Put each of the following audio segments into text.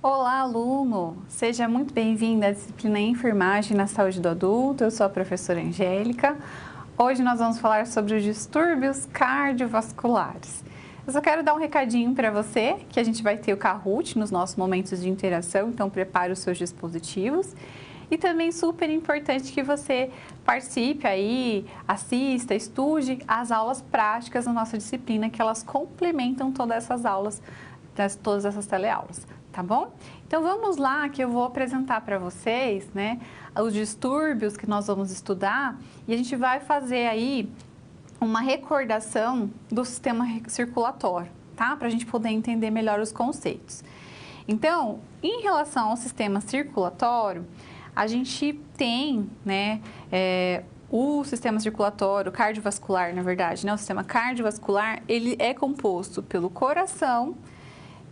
Olá, aluno! Seja muito bem-vindo à disciplina Enfermagem na Saúde do Adulto. Eu sou a professora Angélica. Hoje nós vamos falar sobre os distúrbios cardiovasculares. Eu só quero dar um recadinho para você, que a gente vai ter o Kahoot nos nossos momentos de interação, então prepare os seus dispositivos. E também super importante que você participe aí, assista, estude as aulas práticas da nossa disciplina, que elas complementam todas essas aulas, todas essas teleaulas. Tá bom? Então vamos lá que eu vou apresentar para vocês, né, os distúrbios que nós vamos estudar e a gente vai fazer aí uma recordação do sistema circulatório, tá? Para a gente poder entender melhor os conceitos. Então, em relação ao sistema circulatório, a gente tem, né, o sistema circulatório, cardiovascular, na verdade, né, o sistema cardiovascular, ele é composto pelo coração,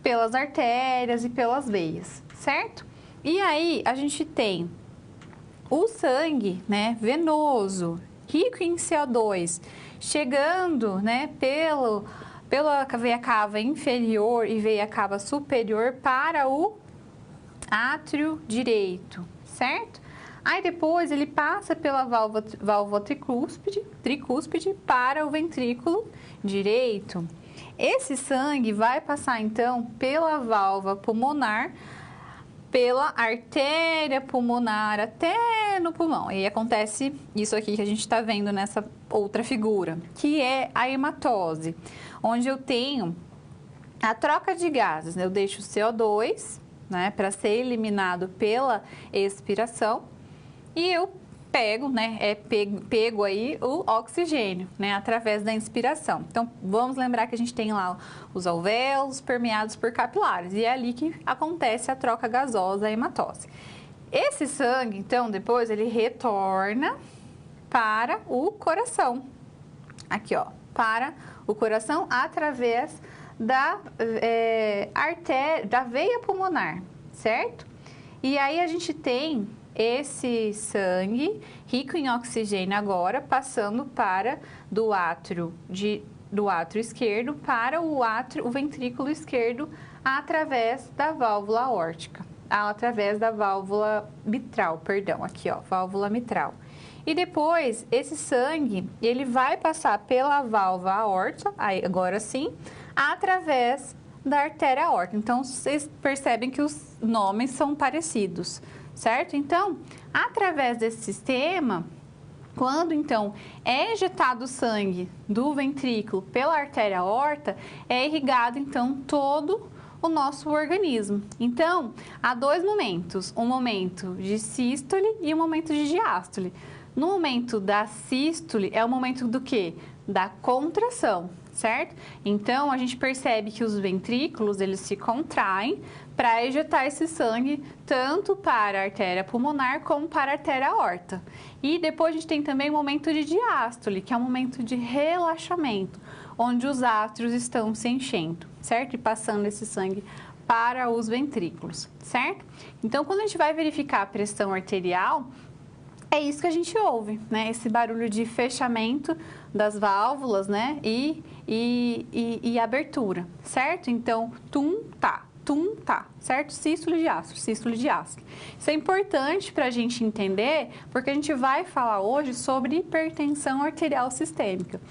pelas artérias e pelas veias, certo? E aí a gente tem o sangue, né, venoso, rico em CO2, chegando, né, pela veia cava inferior e veia cava superior para o átrio direito, certo? Aí depois ele passa pela válvula tricúspide para o ventrículo direito. Esse sangue vai passar, então, pela válvula pulmonar, pela artéria pulmonar até no pulmão. E acontece isso aqui que a gente está vendo nessa outra figura, que é a hematose, onde eu tenho a troca de gases, né? Eu deixo o CO2, né, para ser eliminado pela expiração e eu pego, né, pego aí o oxigênio, né, através da inspiração. Então, vamos lembrar que a gente tem lá os alvéolos permeados por capilares e é ali que acontece a troca gasosa, a hematose. Esse sangue, então, depois ele retorna para o coração. Aqui, ó, para o coração através da artéria, da veia pulmonar, certo? E aí a gente tem esse sangue rico em oxigênio agora passando do átrio esquerdo para o ventrículo esquerdo através da válvula aórtica, através da válvula mitral, perdão, aqui ó, válvula mitral. E depois esse sangue ele vai passar pela válvula aórtica, agora sim, através da artéria aórtica. Então vocês percebem que os nomes são parecidos, certo? Então, através desse sistema, quando então é injetado o sangue do ventrículo pela artéria aorta, é irrigado então todo o nosso organismo. Então, há dois momentos, um momento de sístole e um momento de diástole. No momento da sístole é o momento do quê? Da contração, certo? Então, a gente percebe que os ventrículos, eles se contraem para ejetar esse sangue tanto para a artéria pulmonar como para a artéria aorta. E depois a gente tem também o momento de diástole, que é um momento de relaxamento, onde os átrios estão se enchendo, certo? E passando esse sangue para os ventrículos, certo? Então, quando a gente vai verificar a pressão arterial, é isso que a gente ouve, né? Esse barulho de fechamento das válvulas, né? E abertura, certo? Então, tum, tá, certo? Sístole, diástole, sístole, diástole. Isso é importante para a gente entender, porque a gente vai falar hoje sobre hipertensão arterial sistêmica.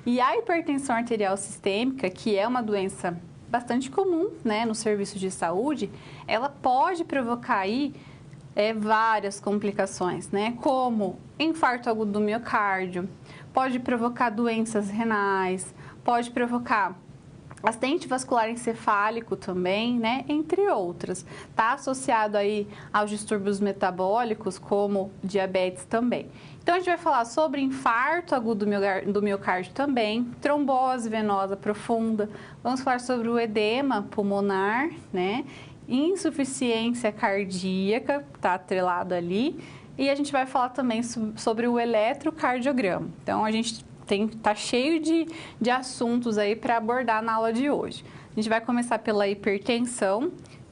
E a hipertensão arterial sistêmica, que é uma doença bastante comum, né, no serviço de saúde, ela pode provocar aí várias complicações, né? Como infarto agudo do miocárdio, pode provocar doenças renais, pode provocar acidente vascular encefálico também, né? Entre outras. Está associado aí aos distúrbios metabólicos, como diabetes também. Então, a gente vai falar sobre infarto agudo do miocárdio também, trombose venosa profunda, vamos falar sobre o edema pulmonar, né? Insuficiência cardíaca, está atrelado ali, e a gente vai falar também sobre o eletrocardiograma. Então, a gente tá cheio de assuntos aí para abordar na aula de hoje. A gente vai começar pela hipertensão,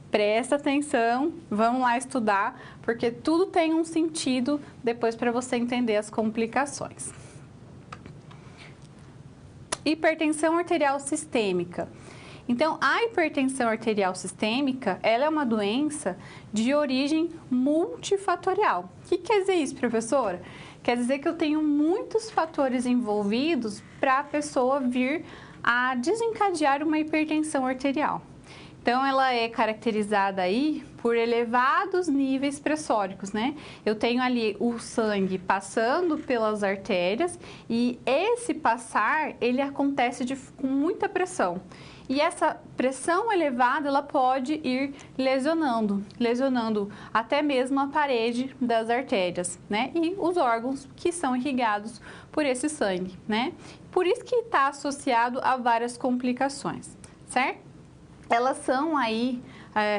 presta atenção, vamos lá estudar, porque tudo tem um sentido depois para você entender as complicações. Hipertensão arterial sistêmica. Então, a hipertensão arterial sistêmica, ela é uma doença de origem multifatorial. O que quer dizer isso, professora? Quer dizer que eu tenho muitos fatores envolvidos para a pessoa vir a desencadear uma hipertensão arterial. Então, ela é caracterizada aí por elevados níveis pressóricos, né? Eu tenho ali o sangue passando pelas artérias e esse passar, ele acontece com muita pressão. E essa pressão elevada, ela pode ir lesionando até mesmo a parede das artérias, né? E os órgãos que são irrigados por esse sangue, né? Por isso que está associado a várias complicações, certo? Elas são aí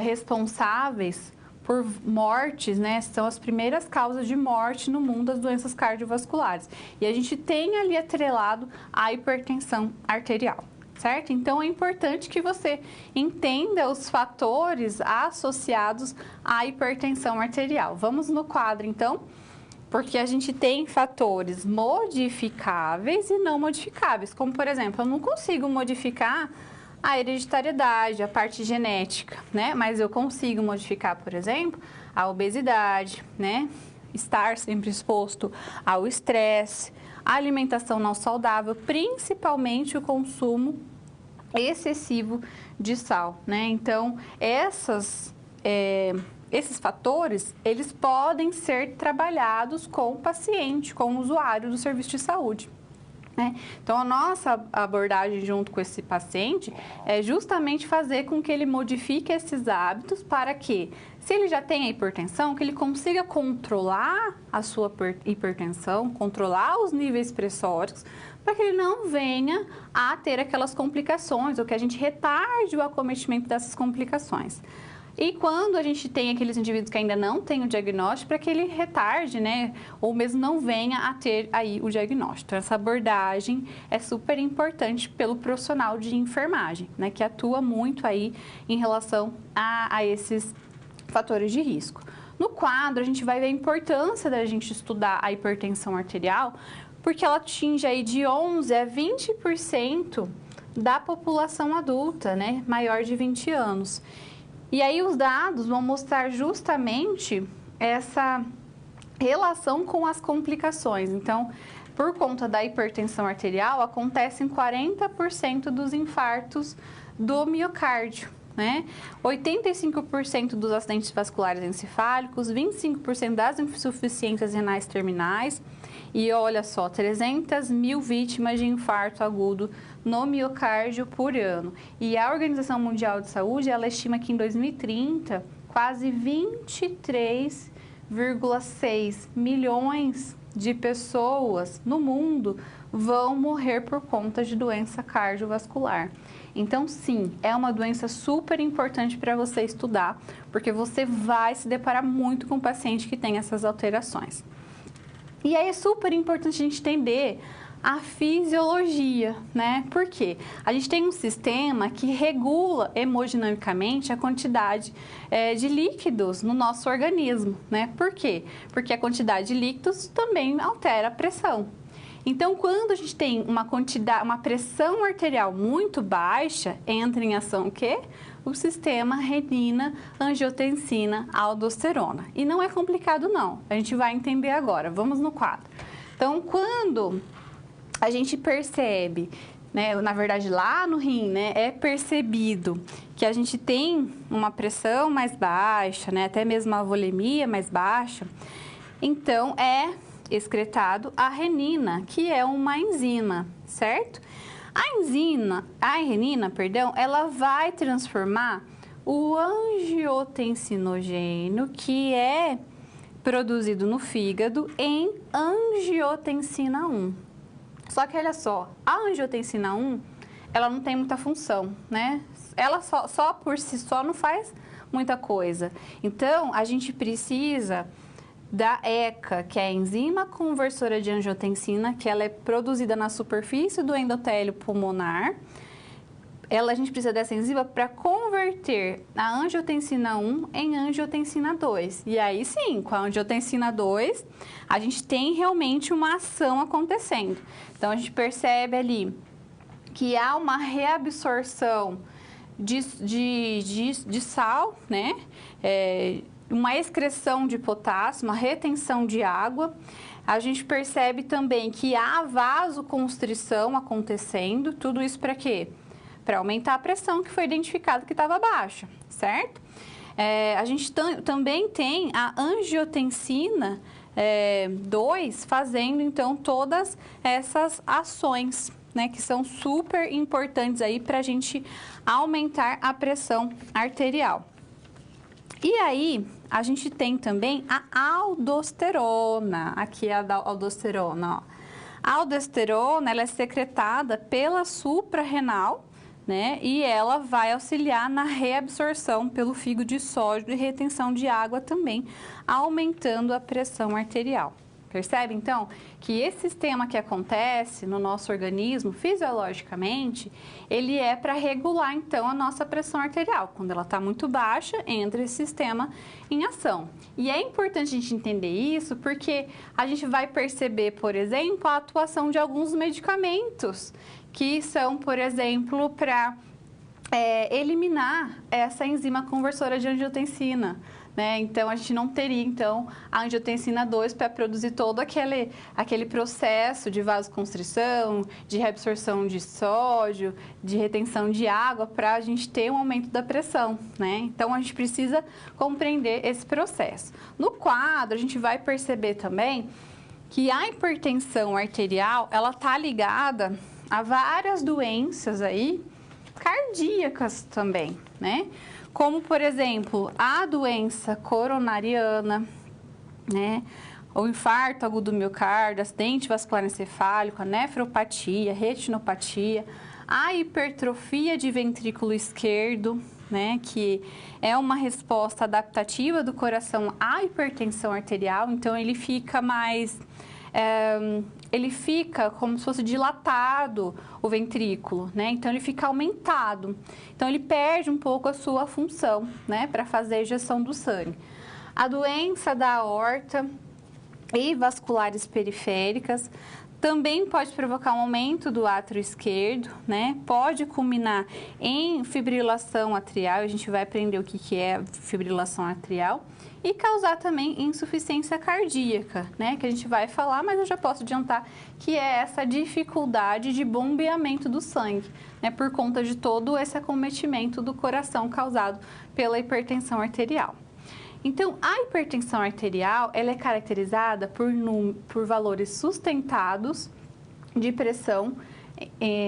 responsáveis por mortes, né? São as primeiras causas de morte no mundo das doenças cardiovasculares. E a gente tem ali atrelado a hipertensão arterial, certo? Então, é importante que você entenda os fatores associados à hipertensão arterial. Vamos no quadro, então, porque a gente tem fatores modificáveis e não modificáveis, como, por exemplo, eu não consigo modificar a hereditariedade, a parte genética, né? Mas eu consigo modificar, por exemplo, a obesidade, né? Estar sempre exposto ao estresse, a alimentação não saudável, principalmente o consumo excessivo de sal, né? Então, esses fatores, eles podem ser trabalhados com o paciente, com o usuário do serviço de saúde. Então, a nossa abordagem junto com esse paciente é justamente fazer com que ele modifique esses hábitos para que, se ele já tem a hipertensão, que ele consiga controlar a sua hipertensão, controlar os níveis pressóricos, para que ele não venha a ter aquelas complicações ou que a gente retarde o acometimento dessas complicações. E quando a gente tem aqueles indivíduos que ainda não têm o diagnóstico, para que ele retarde, né, ou mesmo não venha a ter aí o diagnóstico. Então, essa abordagem é super importante pelo profissional de enfermagem, né, que atua muito aí em relação a esses fatores de risco. No quadro, a gente vai ver a importância da gente estudar a hipertensão arterial, porque ela atinge aí de 11% a 20% da população adulta, né, maior de 20 anos. E aí os dados vão mostrar justamente essa relação com as complicações. Então, por conta da hipertensão arterial, acontecem 40% dos infartos do miocárdio, né? 85% dos acidentes vasculares encefálicos, 25% das insuficiências renais terminais e olha só, 300 mil vítimas de infarto agudo no miocárdio por ano. E a Organização Mundial de Saúde, ela estima que em 2030, quase 23,6 milhões de pessoas no mundo vão morrer por conta de doença cardiovascular. Então, sim, é uma doença super importante para você estudar, porque você vai se deparar muito com o paciente que tem essas alterações. E aí é super importante a gente entender a fisiologia, né? Por quê? A gente tem um sistema que regula hemodinamicamente a quantidade de líquidos no nosso organismo, né? Por quê? Porque a quantidade de líquidos também altera a pressão. Então, quando a gente tem uma pressão arterial muito baixa, entra em ação o quê? O sistema renina, angiotensina, aldosterona. E não é complicado não, a gente vai entender agora. Vamos no quadro. Então, quando a gente percebe, né, na verdade lá no rim, né, é percebido que a gente tem uma pressão mais baixa, né, até mesmo a volemia mais baixa, então é excretado a renina, que é uma enzima, certo? A renina, ela vai transformar o angiotensinogênio, que é produzido no fígado, em angiotensina 1. Só que olha só, a angiotensina 1, ela não tem muita função, né? Ela só por si só não faz muita coisa. Então, a gente precisa da ECA, que é a enzima conversora de angiotensina, que ela é produzida na superfície do endotélio pulmonar. A gente precisa dessa enzima para converter a angiotensina 1 em angiotensina 2. E aí sim, com a angiotensina 2, a gente tem realmente uma ação acontecendo. Então, a gente percebe ali que há uma reabsorção de sal, né? Uma excreção de potássio, uma retenção de água. A gente percebe também que há vasoconstrição acontecendo, tudo isso para quê? Para aumentar a pressão que foi identificado que estava baixa, certo? A gente também tem a angiotensina 2 fazendo, então, todas essas ações, né, que são super importantes aí para a gente aumentar a pressão arterial. E aí, a gente tem também a aldosterona. Aqui é a aldosterona, ó. A aldosterona, ela é secretada pela suprarrenal, né? E ela vai auxiliar na reabsorção pelo fígado de sódio e retenção de água também, aumentando a pressão arterial. Percebe, então, que esse sistema que acontece no nosso organismo, fisiologicamente, ele é para regular, então, a nossa pressão arterial. Quando ela está muito baixa, entra esse sistema em ação. E é importante a gente entender isso porque a gente vai perceber, por exemplo, a atuação de alguns medicamentos que são, por exemplo, para eliminar essa enzima conversora de angiotensina. Né? Então, a gente não teria, então, a angiotensina 2 para produzir todo aquele processo de vasoconstrição, de reabsorção de sódio, de retenção de água, para a gente ter um aumento da pressão, né? Então, a gente precisa compreender esse processo. No quadro, a gente vai perceber também que a hipertensão arterial, ela está ligada a várias doenças aí, cardíacas também, né? Como, por exemplo, a doença coronariana, né? O infarto agudo do miocárdio, acidente vascular encefálico, a nefropatia, retinopatia, a hipertrofia de ventrículo esquerdo, né? Que é uma resposta adaptativa do coração à hipertensão arterial, então ele fica mais... ele fica como se fosse dilatado o ventrículo, né? Então, ele fica aumentado. Então, ele perde um pouco a sua função, né? Para fazer a ejeção do sangue. A doença da aorta e vasculares periféricas também pode provocar um aumento do átrio esquerdo, né? Pode culminar em fibrilação atrial, a gente vai aprender o que é fibrilação atrial, e causar também insuficiência cardíaca, né? Que a gente vai falar, mas eu já posso adiantar que é essa dificuldade de bombeamento do sangue, né? Por conta de todo esse acometimento do coração causado pela hipertensão arterial. Então, a hipertensão arterial, ela é caracterizada por valores sustentados de pressão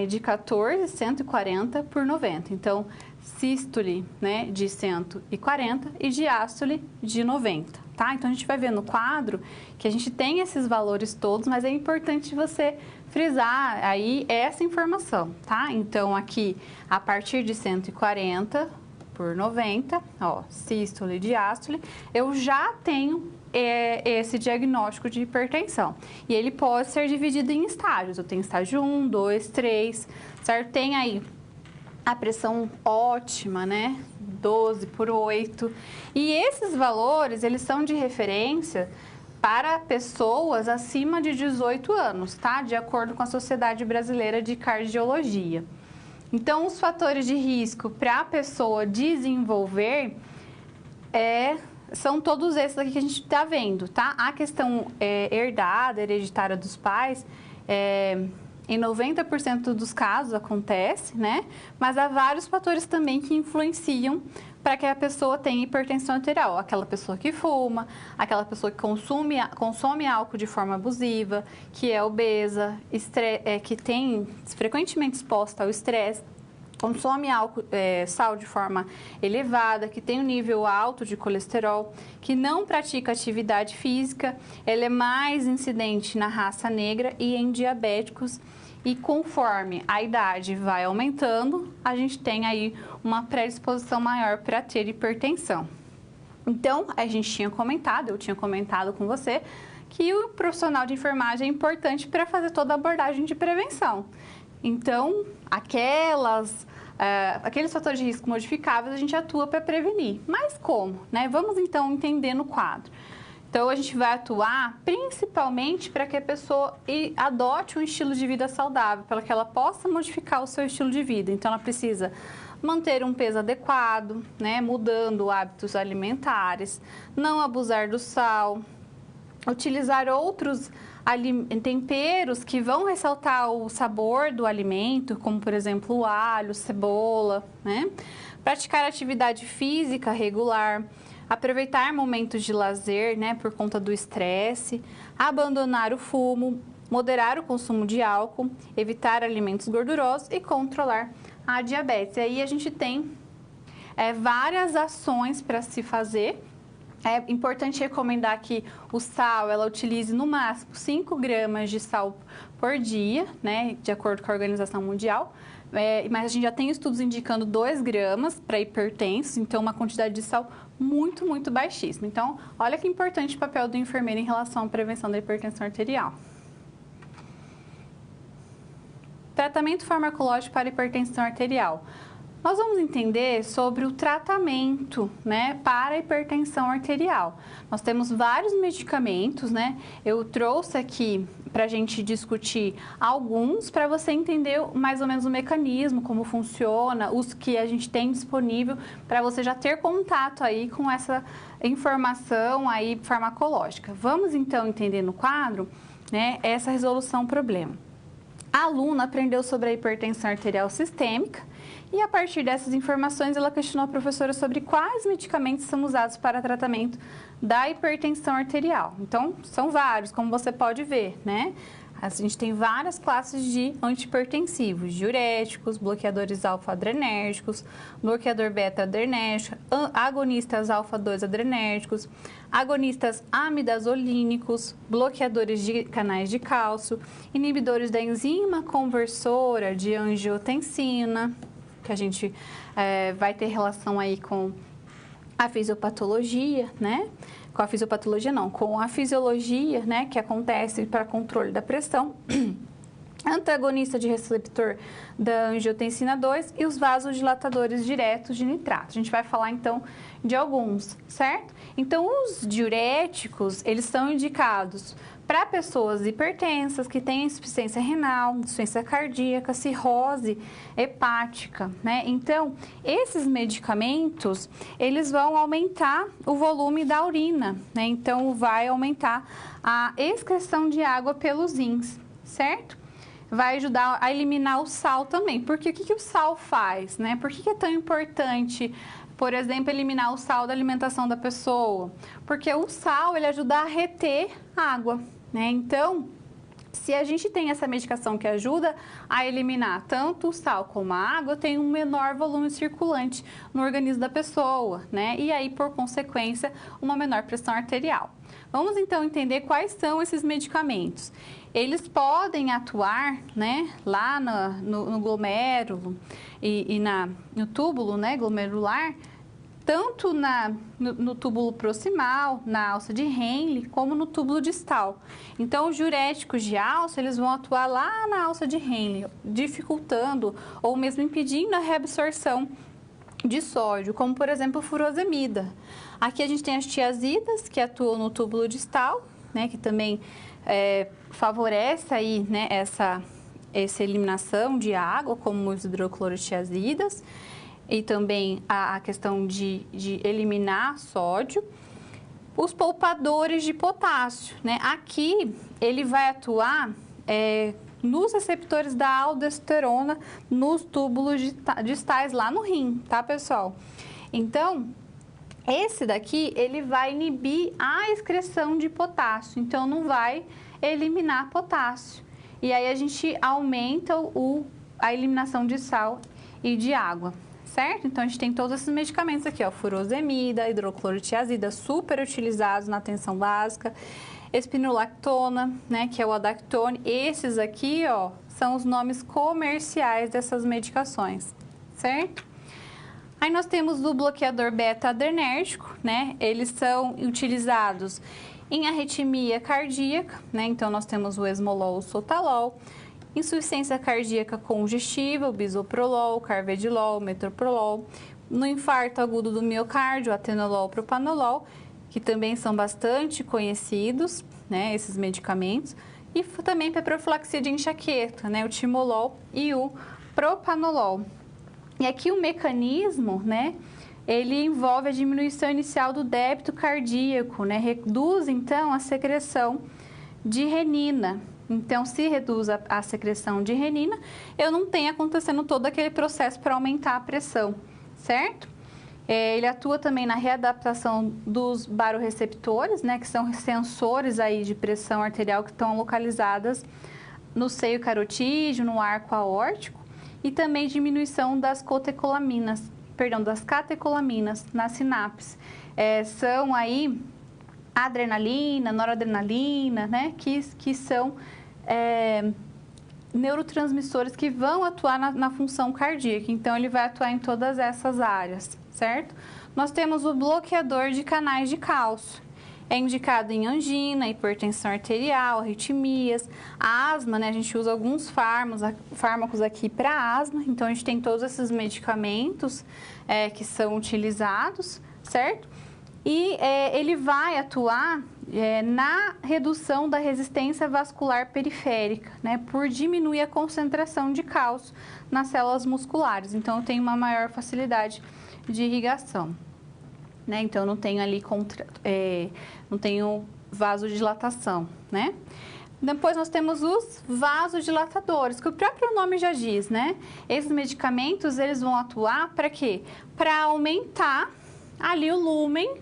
de 14, 140 por 90. Então, sístole, né, de 140 e diástole de 90, tá? Então, a gente vai ver no quadro que a gente tem esses valores todos, mas é importante você frisar aí essa informação, tá? Então, aqui, a partir de 140 por 90, ó, sístole e diástole, eu já tenho esse diagnóstico de hipertensão. E ele pode ser dividido em estágios. Eu tenho estágio 1, 2, 3, certo? Tem aí a pressão ótima, né? 12 por 8. E esses valores, eles são de referência para pessoas acima de 18 anos, tá? De acordo com a Sociedade Brasileira de Cardiologia. Então, os fatores de risco para a pessoa desenvolver são todos esses aqui que a gente está vendo, tá? A questão herdada, hereditária dos pais, em 90% dos casos acontece, né? Mas há vários fatores também que influenciam para que a pessoa tenha hipertensão arterial. Aquela pessoa que fuma, aquela pessoa que consome álcool de forma abusiva, que é obesa, que tem frequentemente exposta ao estresse, consome álcool, sal de forma elevada, que tem um nível alto de colesterol, que não pratica atividade física, ela é mais incidente na raça negra e em diabéticos. E conforme a idade vai aumentando, a gente tem aí uma predisposição maior para ter hipertensão. Então, eu tinha comentado com você que o profissional de enfermagem é importante para fazer toda a abordagem de prevenção. Então, aqueles fatores de risco modificáveis a gente atua para prevenir. Mas como, né? Vamos então entender no quadro. Então, a gente vai atuar principalmente para que a pessoa adote um estilo de vida saudável, para que ela possa modificar o seu estilo de vida. Então, ela precisa manter um peso adequado, né? Mudando hábitos alimentares, não abusar do sal, utilizar outros temperos que vão ressaltar o sabor do alimento, como, por exemplo, o alho, cebola, né? Praticar atividade física regular, aproveitar momentos de lazer, né, por conta do estresse, abandonar o fumo, moderar o consumo de álcool, evitar alimentos gordurosos e controlar a diabetes. E aí a gente tem várias ações para se fazer. É importante recomendar que o sal, ela utilize no máximo 5 gramas de sal por dia, né, de acordo com a Organização Mundial. Mas a gente já tem estudos indicando 2 gramas para hipertensos, então uma quantidade de sal muito, muito baixíssima. Então, olha que importante o papel do enfermeiro em relação à prevenção da hipertensão arterial. Tratamento farmacológico para hipertensão arterial. Nós vamos entender sobre o tratamento, né, para a hipertensão arterial. Nós temos vários medicamentos, né? Eu trouxe aqui para a gente discutir alguns, para você entender mais ou menos o mecanismo, como funciona, os que a gente tem disponível, para você já ter contato aí com essa informação aí farmacológica. Vamos então entender no quadro, né, essa resolução problema. A aluna aprendeu sobre a hipertensão arterial sistêmica e, a partir dessas informações, ela questionou a professora sobre quais medicamentos são usados para tratamento da hipertensão arterial. Então, são vários, como você pode ver, né? A gente tem várias classes de antihipertensivos, diuréticos, bloqueadores alfa-adrenérgicos, bloqueador beta-adrenérgico, agonistas alfa-2-adrenérgicos, agonistas amidazolínicos, bloqueadores de canais de cálcio, inibidores da enzima conversora de angiotensina, que a gente vai ter relação aí com a fisiopatologia, né? Com a fisiopatologia não, com a fisiologia, né, que acontece para controle da pressão, antagonista de receptor da angiotensina 2 e os vasodilatadores diretos de nitrato. A gente vai falar então de alguns, certo? Então, os diuréticos, eles são indicados para pessoas hipertensas que têm insuficiência renal, insuficiência cardíaca, cirrose hepática, né? Então, esses medicamentos, eles vão aumentar o volume da urina, né? Então, vai aumentar a excreção de água pelos rins, certo? Vai ajudar a eliminar o sal também. Porque o que o sal faz, né? Por que é tão importante, por exemplo, eliminar o sal da alimentação da pessoa? Porque o sal, ele ajuda a reter água, né? Então, se a gente tem essa medicação que ajuda a eliminar tanto o sal como a água, tem um menor volume circulante no organismo da pessoa, né? E aí, por consequência, uma menor pressão arterial. Vamos então entender quais são esses medicamentos. Eles podem atuar, né, lá no glomérulo e no túbulo, né, glomerular, tanto no túbulo proximal, na alça de Henle, como no túbulo distal. Então, os diuréticos de alça, eles vão atuar lá na alça de Henle, dificultando ou mesmo impedindo a reabsorção de sódio, como, por exemplo, a furosemida. Aqui a gente tem as tiazidas, que atuam no túbulo distal, né, que também favorece aí, né, essa eliminação de água, como os hidroclorotiazidas, e também a questão de eliminar sódio. Os poupadores de potássio, né? Aqui ele vai atuar nos receptores da aldosterona nos túbulos distais lá no rim, tá, pessoal? Então, esse daqui, ele vai inibir a excreção de potássio, então não vai eliminar potássio. E aí a gente aumenta a eliminação de sal e de água, certo? Então, a gente tem todos esses medicamentos aqui, ó, furosemida, hidroclorotiazida, super utilizados na atenção básica, espinolactona, né, que é o Adactone. Esses aqui, ó, são os nomes comerciais dessas medicações, certo? Aí nós temos o bloqueador beta-adrenérgico, né? Eles são utilizados em arritmia cardíaca, né? Então, nós temos o esmolol, o sotalol, insuficiência cardíaca congestiva, o bisoprolol, carvedilol, metoprolol, no infarto agudo do miocárdio, atenolol, propanolol, que também são bastante conhecidos, né, esses medicamentos, e também para profilaxia de enxaqueca, né, o timolol e o propanolol. E aqui o mecanismo, né, ele envolve a diminuição inicial do débito cardíaco, né, reduz então a secreção de renina. Então, se reduz a secreção de renina, eu não tenho acontecendo todo aquele processo para aumentar a pressão, certo? Ele atua também na readaptação dos baroreceptores, né, que são sensores aí de pressão arterial que estão localizadas no seio carotídeo, no arco aórtico, e também diminuição das catecolaminas nas sinapses. São aí adrenalina, noradrenalina, né, que são neurotransmissores que vão atuar na função cardíaca. Então, ele vai atuar em todas essas áreas, certo? Nós temos o bloqueador de canais de cálcio. É indicado em angina, hipertensão arterial, arritmias, asma, né? A gente usa alguns fármacos aqui para asma. Então, a gente tem todos esses medicamentos que são utilizados, certo? E ele vai atuar na redução da resistência vascular periférica, né, por diminuir a concentração de cálcio nas células musculares. Então, eu tenho uma maior facilidade de irrigação, né? Então, eu não tenho ali não tenho vasodilatação, né? Depois, nós temos os vasodilatadores, que o próprio nome já diz, né? Esses medicamentos, eles vão atuar para quê? Para aumentar ali o lumen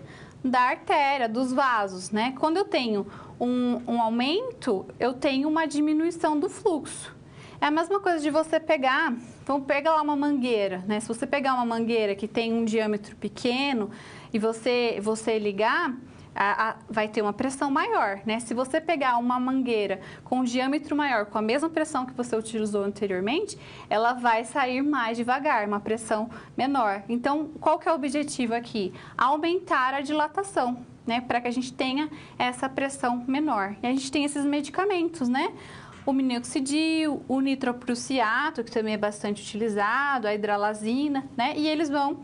da artéria, dos vasos, né? Quando eu tenho um aumento, eu tenho uma diminuição do fluxo. É a mesma coisa de você pegar, vamos pegar lá uma mangueira, né? Se você pegar uma mangueira que tem um diâmetro pequeno e você ligar, vai ter uma pressão maior, né? Se você pegar uma mangueira com um diâmetro maior, com a mesma pressão que você utilizou anteriormente, ela vai sair mais devagar, uma pressão menor. Então, qual que é o objetivo aqui? Aumentar a dilatação, né? Para que a gente tenha essa pressão menor. E a gente tem esses medicamentos, né? O minoxidil, o nitroprusiato, que também é bastante utilizado, a hidralazina, né? E eles vão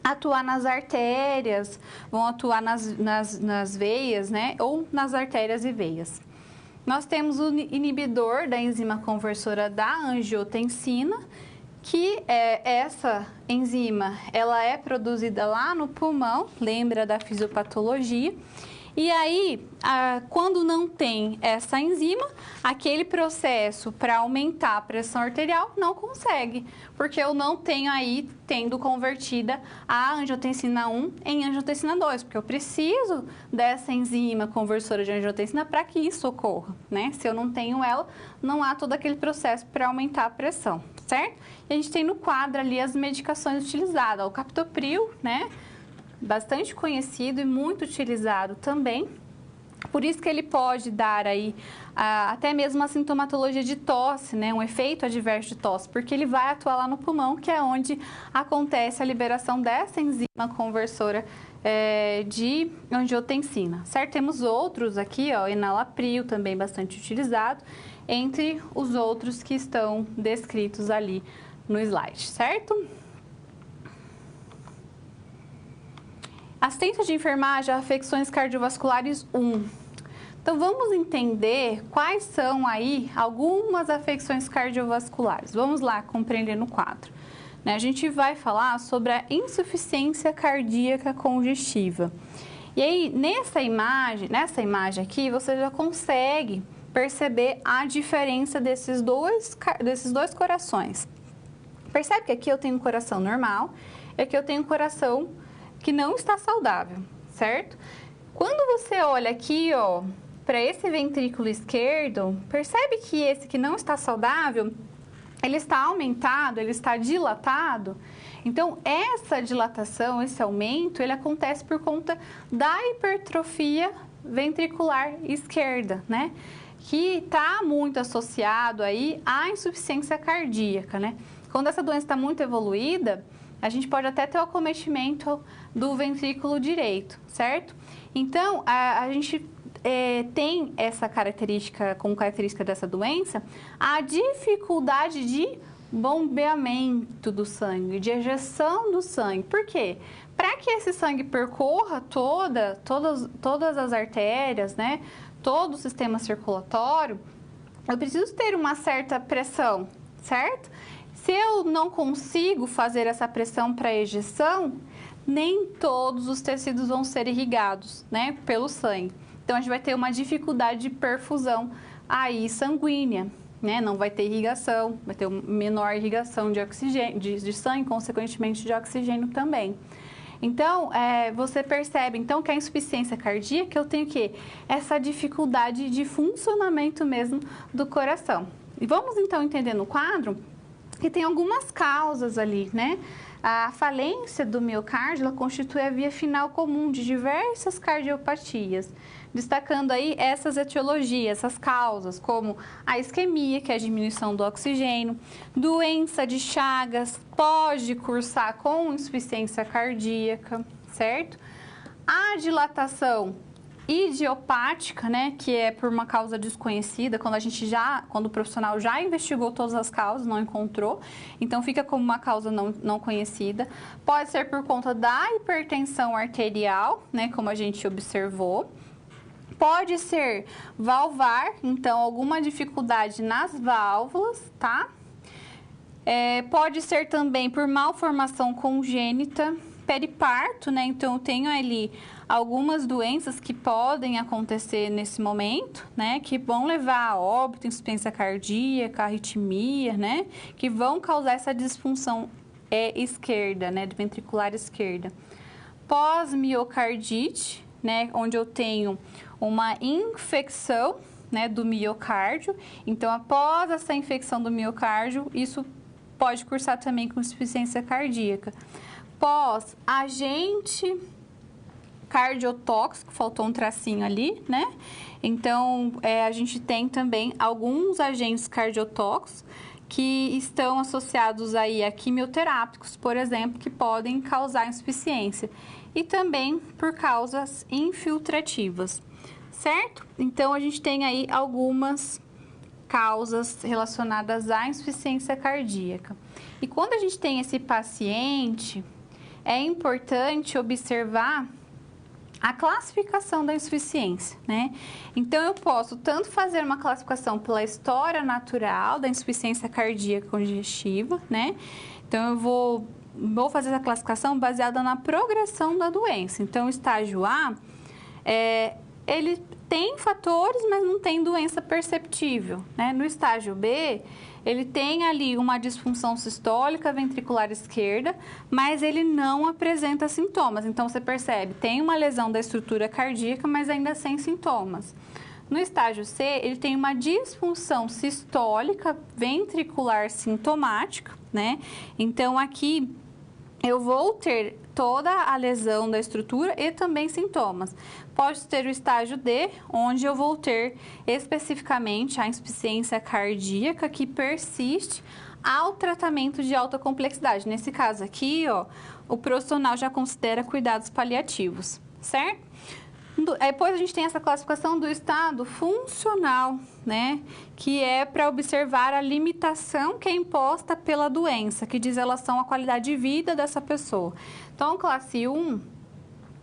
atuar nas artérias, vão atuar nas veias, né? Ou nas artérias e veias. Nós temos o inibidor da enzima conversora da angiotensina, que essa enzima, ela é produzida lá no pulmão, lembra da fisiopatologia. E aí, quando não tem essa enzima, aquele processo para aumentar a pressão arterial não consegue, porque eu não tenho aí tendo convertida a angiotensina 1 em angiotensina 2, porque eu preciso dessa enzima conversora de angiotensina para que isso ocorra, né? Se eu não tenho ela, não há todo aquele processo para aumentar a pressão, certo? E a gente tem no quadro ali as medicações utilizadas, o captopril, né? Bastante conhecido e muito utilizado também. Por isso que ele pode dar aí até mesmo uma sintomatologia de tosse, né? Um efeito adverso de tosse, porque ele vai atuar lá no pulmão, que é onde acontece a liberação dessa enzima conversora de angiotensina, certo? Temos outros aqui, ó, enalapril, também bastante utilizado, entre os outros que estão descritos ali no slide, certo? Assistência de enfermagem, afecções cardiovasculares 1. Então, vamos entender quais são aí algumas afecções cardiovasculares. Vamos lá, compreender no quadro. A gente vai falar sobre a insuficiência cardíaca congestiva. E aí, nessa imagem aqui, você já consegue perceber a diferença desses dois corações. Percebe que aqui eu tenho um coração normal e aqui eu tenho um coração que não está saudável, certo? Quando você olha aqui, ó, para esse ventrículo esquerdo, percebe que esse que não está saudável, ele está aumentado, ele está dilatado. Então, essa dilatação, esse aumento, ele acontece por conta da hipertrofia ventricular esquerda, né? Que está muito associado aí à insuficiência cardíaca, né? Quando essa doença está muito evoluída, a gente pode até ter o acometimento do ventrículo direito, certo? Então, a gente tem essa característica, como característica dessa doença, a dificuldade de bombeamento do sangue, de ejeção do sangue. Por quê? Para que esse sangue percorra todas as artérias, né? Todo o sistema circulatório, eu preciso ter uma certa pressão, certo? Se eu não consigo fazer essa pressão para ejeção, nem todos os tecidos vão ser irrigados, né, pelo sangue. Então, a gente vai ter uma dificuldade de perfusão aí sanguínea, né? Não vai ter irrigação, vai ter uma menor irrigação de oxigênio, de sangue, consequentemente de oxigênio também. Então, você percebe então que a insuficiência cardíaca eu tenho que essa dificuldade de funcionamento mesmo do coração. E vamos então entender no quadro que tem algumas causas ali, né? A falência do miocárdio ela constitui a via final comum de diversas cardiopatias, destacando aí essas etiologias, essas causas, como a isquemia, que é a diminuição do oxigênio, doença de Chagas, pode cursar com insuficiência cardíaca, certo? A dilatação idiopática, né, que é por uma causa desconhecida, quando o profissional já investigou todas as causas, não encontrou, então fica como uma causa não conhecida. Pode ser por conta da hipertensão arterial, né, como a gente observou. Pode ser valvar, então alguma dificuldade nas válvulas, tá? Pode ser também por malformação congênita, periparto, né? Então, eu tenho ali algumas doenças que podem acontecer nesse momento, né? Que vão levar a óbito, insuficiência cardíaca, arritmia, né? Que vão causar essa disfunção esquerda, né? Ventricular esquerda. Pós-miocardite, né? Onde eu tenho uma infecção, né? Do miocárdio. Então, após essa infecção do miocárdio, isso pode cursar também com insuficiência cardíaca. Pós-agente cardiotóxico, faltou um tracinho ali, né? Então, a gente tem também alguns agentes cardiotóxicos que estão associados aí a quimioterápicos, por exemplo, que podem causar insuficiência. E também por causas infiltrativas, certo? Então, a gente tem aí algumas causas relacionadas à insuficiência cardíaca. E quando a gente tem esse paciente, é importante observar a classificação da insuficiência, né? Então, eu posso tanto fazer uma classificação pela história natural da insuficiência cardíaca congestiva, né? Então, eu vou fazer essa classificação baseada na progressão da doença. Então, o estágio A, ele tem fatores, mas não tem doença perceptível, né? No estágio B, ele tem ali uma disfunção sistólica ventricular esquerda, mas ele não apresenta sintomas. Então, você percebe, tem uma lesão da estrutura cardíaca, mas ainda sem sintomas. No estágio C, ele tem uma disfunção sistólica ventricular sintomática, né? Então, aqui eu vou ter toda a lesão da estrutura e também sintomas. Pode ter o estágio D, onde eu vou ter especificamente a insuficiência cardíaca que persiste ao tratamento de alta complexidade. Nesse caso aqui, ó, o profissional já considera cuidados paliativos, certo? Depois a gente tem essa classificação do estado funcional, né? Que é para observar a limitação que é imposta pela doença, que diz relação à qualidade de vida dessa pessoa. Então, classe 1,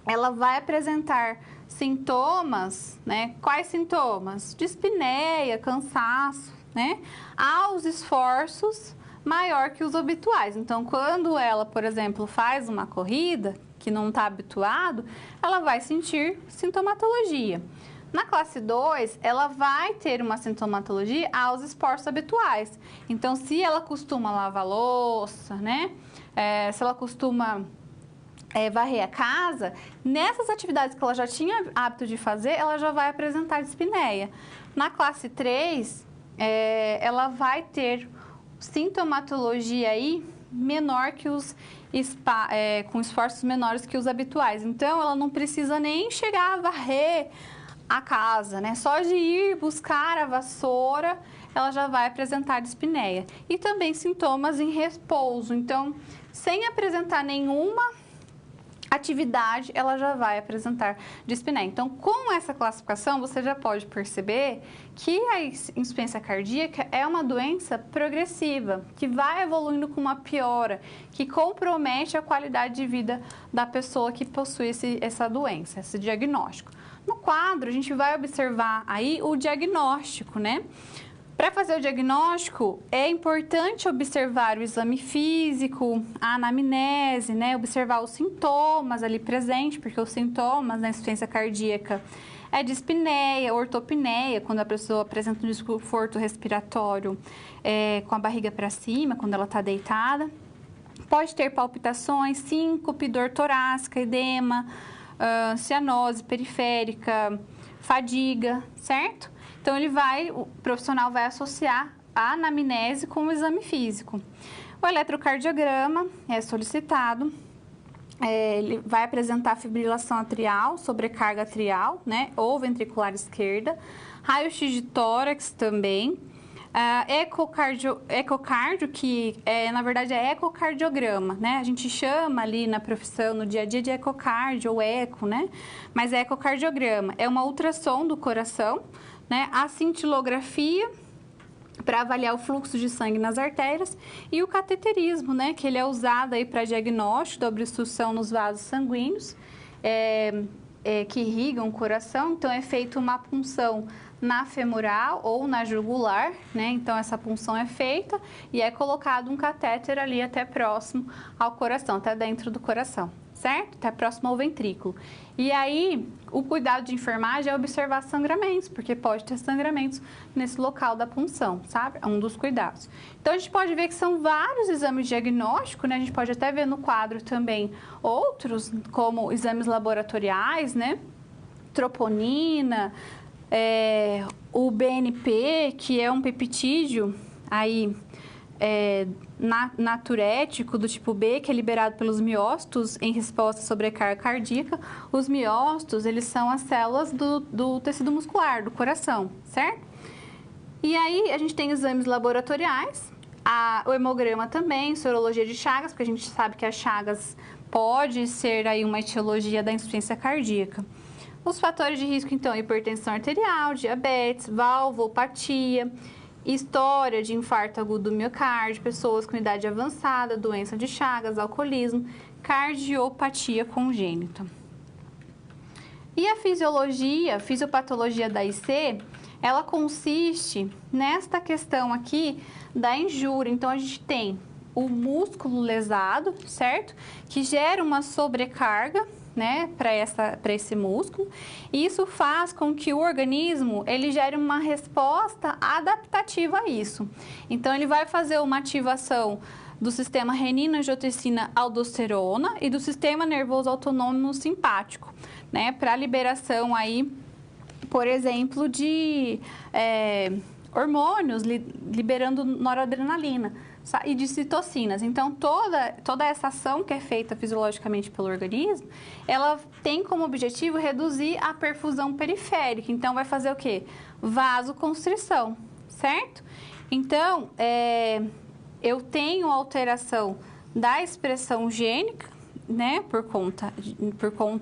ela vai apresentar sintomas, né? Quais sintomas? Dispneia, cansaço, né? Aos esforços maior que os habituais. Então, quando ela, por exemplo, faz uma corrida, que não está habituado, ela vai sentir sintomatologia. Na classe 2, ela vai ter uma sintomatologia aos esforços habituais. Então, se ela costuma lavar louça, né? Se ela costuma varrer a casa, nessas atividades que ela já tinha hábito de fazer, ela já vai apresentar dispneia. Na classe 3, ela vai ter sintomatologia aí menor que com esforços menores que os habituais. Então, ela não precisa nem chegar a varrer a casa, né? Só de ir buscar a vassoura, ela já vai apresentar dispneia. E também sintomas em repouso. Então, sem apresentar nenhuma atividade ela já vai apresentar dispneia. Então, com essa classificação, você já pode perceber que a insuficiência cardíaca é uma doença progressiva, que vai evoluindo com uma piora, que compromete a qualidade de vida da pessoa que possui essa doença, esse diagnóstico. No quadro, a gente vai observar aí o diagnóstico, né? Para fazer o diagnóstico, é importante observar o exame físico, a anamnese, né? Observar os sintomas ali presentes, porque os sintomas da insuficiência cardíaca é dispneia, ortopneia, quando a pessoa apresenta um desconforto respiratório com a barriga para cima, quando ela está deitada. Pode ter palpitações, síncope, dor torácica, edema, cianose periférica, fadiga, certo? Então, o profissional vai associar a anamnese com o exame físico. O eletrocardiograma é solicitado, ele vai apresentar fibrilação atrial, sobrecarga atrial, né, ou ventricular esquerda, raio-x de tórax também, ecocardio, que na verdade é ecocardiograma, né? A gente chama ali na profissão, no dia a dia, de ecocardio ou eco, né? Mas é ecocardiograma, é uma ultrassom do coração, né? A cintilografia, para avaliar o fluxo de sangue nas artérias, e o cateterismo, né? Que ele é usado aí para diagnóstico da obstrução nos vasos sanguíneos, que irrigam o coração. Então, é feita uma punção na femoral ou na jugular, né? Então, essa punção é feita e é colocado um catéter ali até próximo ao coração, até dentro do coração, certo? Até próximo ao ventrículo. E aí, o cuidado de enfermagem é observar sangramentos, porque pode ter sangramentos nesse local da punção, sabe? É um dos cuidados. Então, a gente pode ver que são vários exames diagnósticos, né? A gente pode até ver no quadro também outros, como exames laboratoriais, né? Troponina, o BNP, que é um peptídeo aí naturético do tipo B, que é liberado pelos miócitos em resposta à sobrecarga cardíaca. Os miócitos, eles são as células do tecido muscular, do coração, certo? E aí, a gente tem exames laboratoriais, o hemograma também, sorologia de Chagas, porque a gente sabe que a Chagas pode ser aí uma etiologia da insuficiência cardíaca. Os fatores de risco, então, hipertensão arterial, diabetes, valvopatia, história de infarto agudo do miocárdio, pessoas com idade avançada, doença de Chagas, alcoolismo, cardiopatia congênita. E a fisiopatologia da IC, ela consiste nesta questão aqui da injúria. Então, a gente tem o músculo lesado, certo? Que gera uma sobrecarga, né, para esse músculo, e isso faz com que o organismo ele gere uma resposta adaptativa a isso. Então, ele vai fazer uma ativação do sistema renina-angiotensina-aldosterona e do sistema nervoso autônomo simpático, né, para liberação aí, por exemplo, de hormônios, liberando noradrenalina e de citocinas. Então, toda essa ação que é feita fisiologicamente pelo organismo, ela tem como objetivo reduzir a perfusão periférica. Então, vai fazer o quê? Vasoconstrição, certo? Então, eu tenho alteração da expressão gênica, né, por conta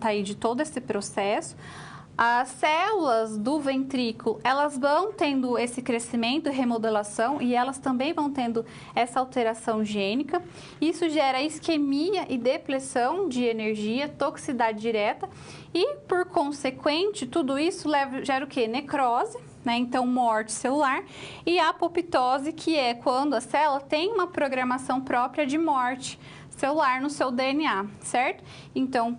aí de todo esse processo. As células do ventrículo, elas vão tendo esse crescimento e remodelação e elas também vão tendo essa alteração gênica. Isso gera isquemia e depressão de energia, toxicidade direta e, por consequente, tudo isso gera o quê? Necrose, né? Então, morte celular, e apoptose, que é quando a célula tem uma programação própria de morte celular no seu DNA, certo? Então,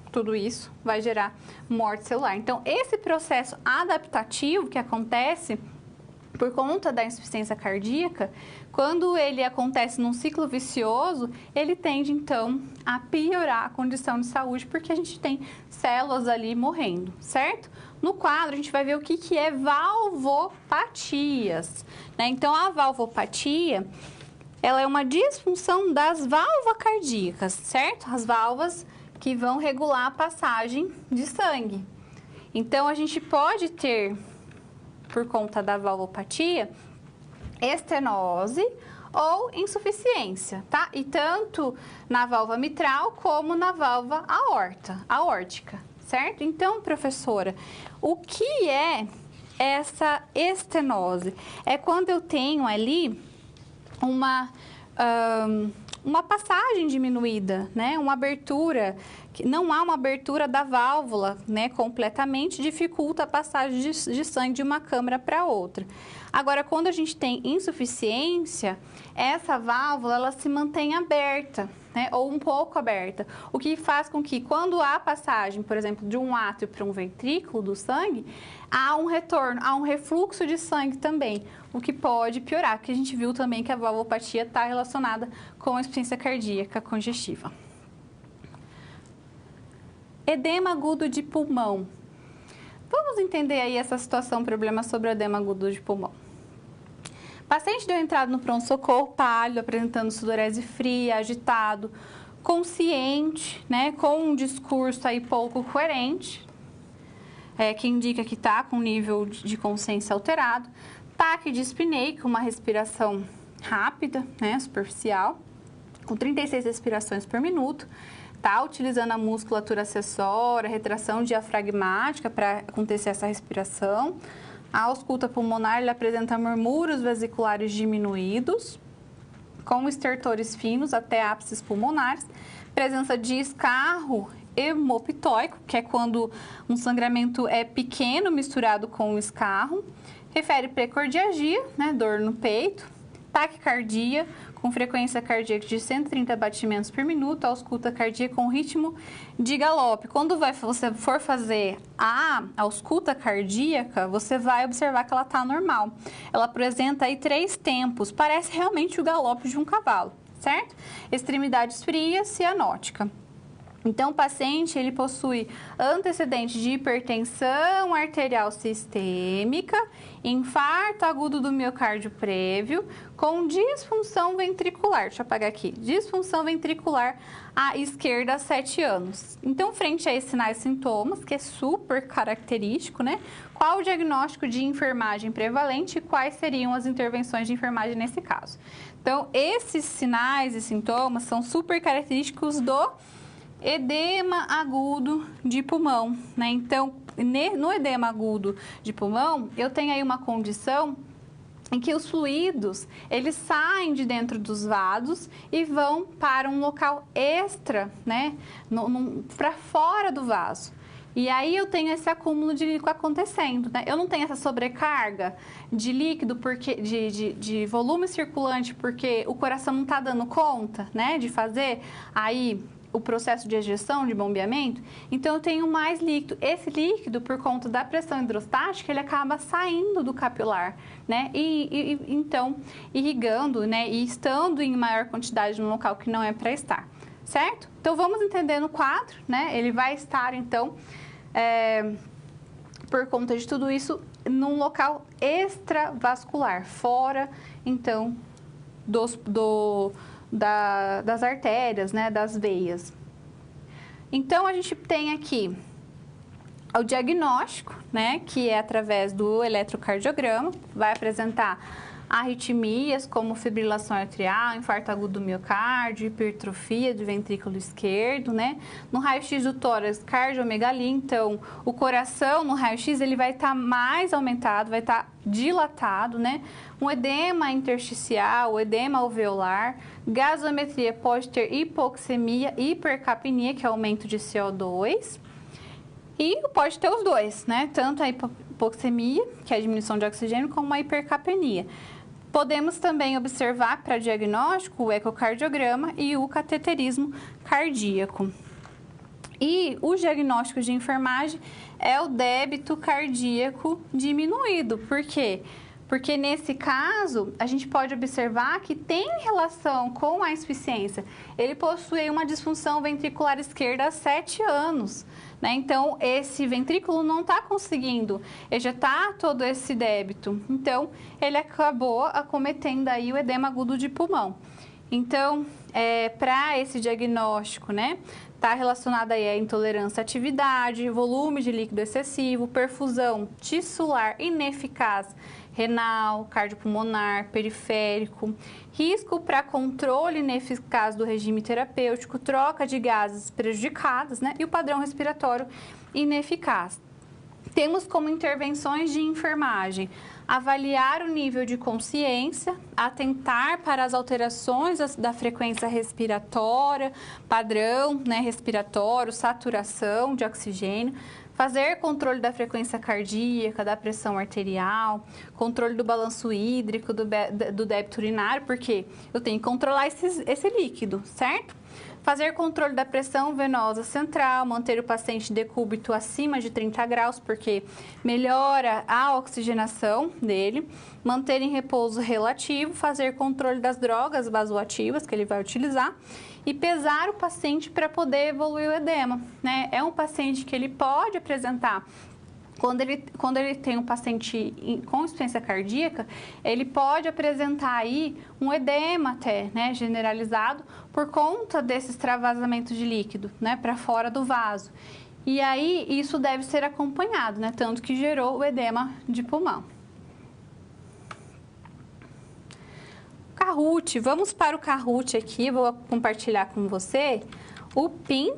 tudo isso vai gerar morte celular. Então, esse processo adaptativo que acontece por conta da insuficiência cardíaca, quando ele acontece num ciclo vicioso, ele tende, então, a piorar a condição de saúde, porque a gente tem células ali morrendo, certo? No quadro, a gente vai ver o que é valvopatias, né? Então, a valvopatia, ela é uma disfunção das válvulas cardíacas, certo? As válvulas que vão regular a passagem de sangue. Então, a gente pode ter, por conta da valvopatia, estenose ou insuficiência, tá? E tanto na válvula mitral como na válvula aórtica, certo? Então, professora, o que é essa estenose? É quando eu tenho ali uma passagem diminuída, né? Uma abertura, que não há uma abertura da válvula, né? Completamente dificulta a passagem de sangue de uma câmara para outra. Agora, quando a gente tem insuficiência, essa válvula ela se mantém aberta, né? Ou um pouco aberta, o que faz com que quando há passagem, por exemplo, de um átrio para um ventrículo do sangue, há um retorno, há um refluxo de sangue também, o que pode piorar, porque a gente viu também que a valvulopatia está relacionada com a insuficiência cardíaca congestiva. Edema agudo de pulmão. Vamos entender aí essa situação, problema sobre o edema agudo de pulmão. Paciente deu entrada no pronto-socorro, pálido, apresentando sudorese fria, agitado, consciente, né, com um discurso aí pouco coerente, que indica que está com nível de consciência alterado, taquidispneico, uma respiração rápida, né, superficial, com 36 respirações por minuto, está utilizando a musculatura acessória, retração diafragmática para acontecer essa respiração. A ausculta pulmonar ele apresenta murmúrios vesiculares diminuídos, com estertores finos até ápices pulmonares, presença de escarro hemoptóico, que é quando um sangramento é pequeno misturado com escarro, refere precordialgia, né, dor no peito, taquicardia, com frequência cardíaca de 130 batimentos por minuto, ausculta cardíaca com ritmo de galope. Quando você for fazer a ausculta cardíaca, você vai observar que ela está normal. Ela apresenta aí 3 tempos, parece realmente o galope de um cavalo, certo? Extremidades frias, cianótica. Então, o paciente ele possui antecedente de hipertensão arterial sistêmica, infarto agudo do miocárdio prévio, com disfunção ventricular. Deixa eu apagar aqui. Disfunção ventricular à esquerda há 7 anos. Então, frente a esses sinais e sintomas, que é super característico, né? Qual o diagnóstico de enfermagem prevalente e quais seriam as intervenções de enfermagem nesse caso? Então, esses sinais e sintomas são super característicos do edema agudo de pulmão, né? Então, no edema agudo de pulmão, eu tenho aí uma condição em que os fluidos, eles saem de dentro dos vasos e vão para um local extra, né? Para fora do vaso. E aí eu tenho esse acúmulo de líquido acontecendo, né? Eu não tenho essa sobrecarga de líquido, porque de volume circulante, porque o coração não está dando conta, né? De fazer aí o processo de ejeção, de bombeamento, então eu tenho mais líquido. Esse líquido, por conta da pressão hidrostática, ele acaba saindo do capilar, né? E então, irrigando, né? E estando em maior quantidade no local que não é para estar, certo? Então, vamos entender no quadro, né? Ele vai estar, então, por conta de tudo isso, num local extravascular, fora, então, das artérias, né, das veias. Então, a gente tem aqui o diagnóstico, né, que é através do eletrocardiograma, vai apresentar arritmias como fibrilação atrial, infarto agudo do miocárdio, hipertrofia do ventrículo esquerdo, né? No raio-x do tórax, cardiomegalia, então o coração no raio-x ele vai estar mais aumentado, vai estar dilatado, né? Um edema intersticial, o edema alveolar, gasometria pode ter hipoxemia, hipercapnia, que é aumento de CO2, e pode ter os dois, né? Tanto a hipoxemia, que é a diminuição de oxigênio, como a hipercapnia. Podemos também observar para diagnóstico o ecocardiograma e o cateterismo cardíaco. E o diagnóstico de enfermagem é o débito cardíaco diminuído. Por quê? Porque nesse caso, a gente pode observar que tem relação com a insuficiência. Ele possui uma disfunção ventricular esquerda há 7 anos. Né? Então, esse ventrículo não está conseguindo ejetar todo esse débito. Então, ele acabou acometendo aí o edema agudo de pulmão. Então, para esse diagnóstico, né, está relacionada aí a intolerância à atividade, volume de líquido excessivo, perfusão tissular ineficaz renal, cardiopulmonar, periférico, risco para controle ineficaz do regime terapêutico, troca de gases prejudicadas, né? E o padrão respiratório ineficaz. Temos como intervenções de enfermagem avaliar o nível de consciência, atentar para as alterações da frequência respiratória, padrão, né, respiratório, saturação de oxigênio, fazer controle da frequência cardíaca, da pressão arterial, controle do balanço hídrico, do débito urinário, porque eu tenho que controlar esse líquido, certo? Fazer controle da pressão venosa central, manter o paciente decúbito acima de 30 graus, porque melhora a oxigenação dele, manter em repouso relativo, fazer controle das drogas vasoativas que ele vai utilizar e pesar o paciente para poder evoluir o edema, né? É um paciente que ele pode apresentar. Quando ele tem um paciente com insuficiência cardíaca, ele pode apresentar aí um edema até, né, generalizado por conta desse extravasamento de líquido, né, para fora do vaso. E aí isso deve ser acompanhado, né, tanto que gerou o edema de pulmão. Kahoot, vamos para o Kahoot aqui, vou compartilhar com você o PIN,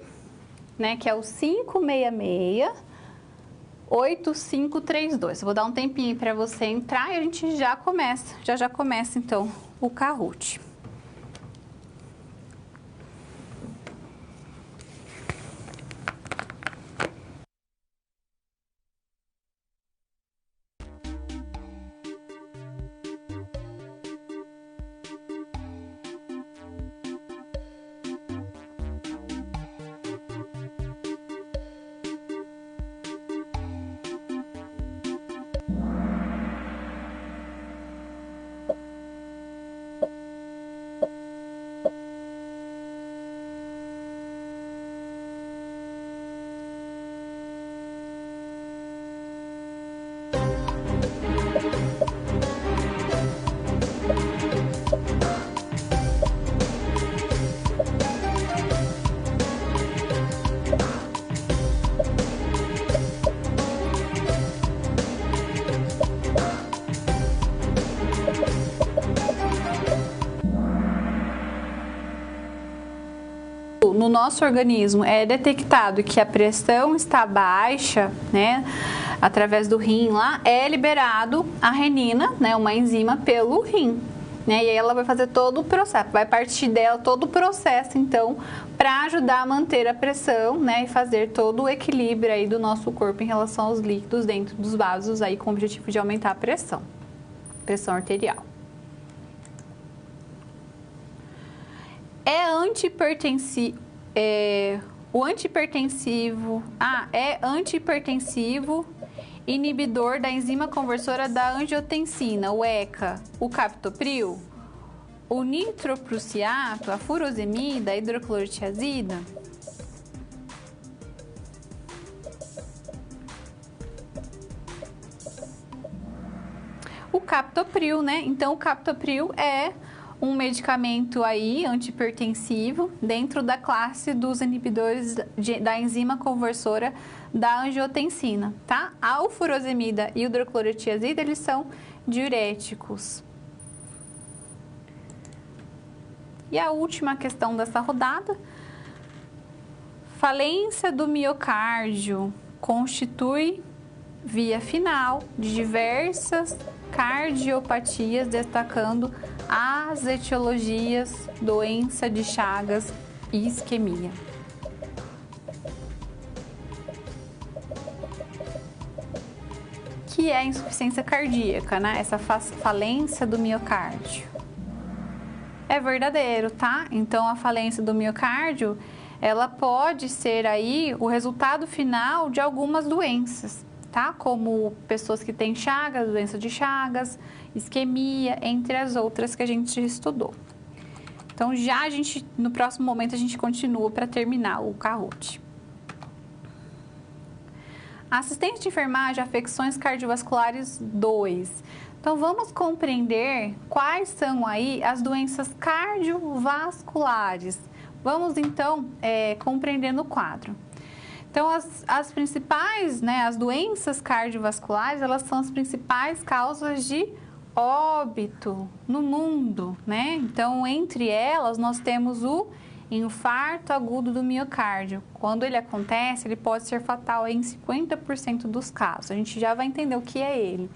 né, que é o 566 8532. Eu vou dar um tempinho para você entrar e a gente já começa então o Kahoot. No nosso organismo é detectado que a pressão está baixa, né, através do rim lá, é liberado a renina, né, uma enzima pelo rim, né, e aí ela vai fazer todo o processo, vai partir dela todo o processo, então, para ajudar a manter a pressão, né, e fazer todo o equilíbrio aí do nosso corpo em relação aos líquidos dentro dos vasos aí com o objetivo de aumentar a pressão arterial. É antihipertensivo, inibidor da enzima conversora da angiotensina, o ECA, o captopril, o nitroprusiato, a furosemida, a hidroclorotiazida. O captopril, né? Então, o captopril é um medicamento aí antihipertensivo dentro da classe dos inibidores da enzima conversora da angiotensina, tá? A furosemida e o hidroclorotiazida, eles são diuréticos. E a última questão dessa rodada, falência do miocárdio constitui via final de diversas cardiopatias, destacando as etiologias, doença de Chagas e isquemia. Que é a insuficiência cardíaca, né? Essa falência do miocárdio. É verdadeiro, tá? Então, a falência do miocárdio, ela pode ser aí o resultado final de algumas doenças, tá? Como pessoas que têm Chagas, doença de Chagas, isquemia, entre as outras que a gente estudou. Então, no próximo momento, a gente continua para terminar o Kahoot. Assistente de enfermagem, afecções cardiovasculares 2. Então, vamos compreender quais são aí as doenças cardiovasculares. Vamos, então, compreender no quadro. Então, as principais, né, as doenças cardiovasculares, elas são as principais causas de óbito no mundo, né? Então, entre elas, nós temos o infarto agudo do miocárdio. Quando ele acontece, ele pode ser fatal em 50% dos casos. A gente já vai entender o que é ele.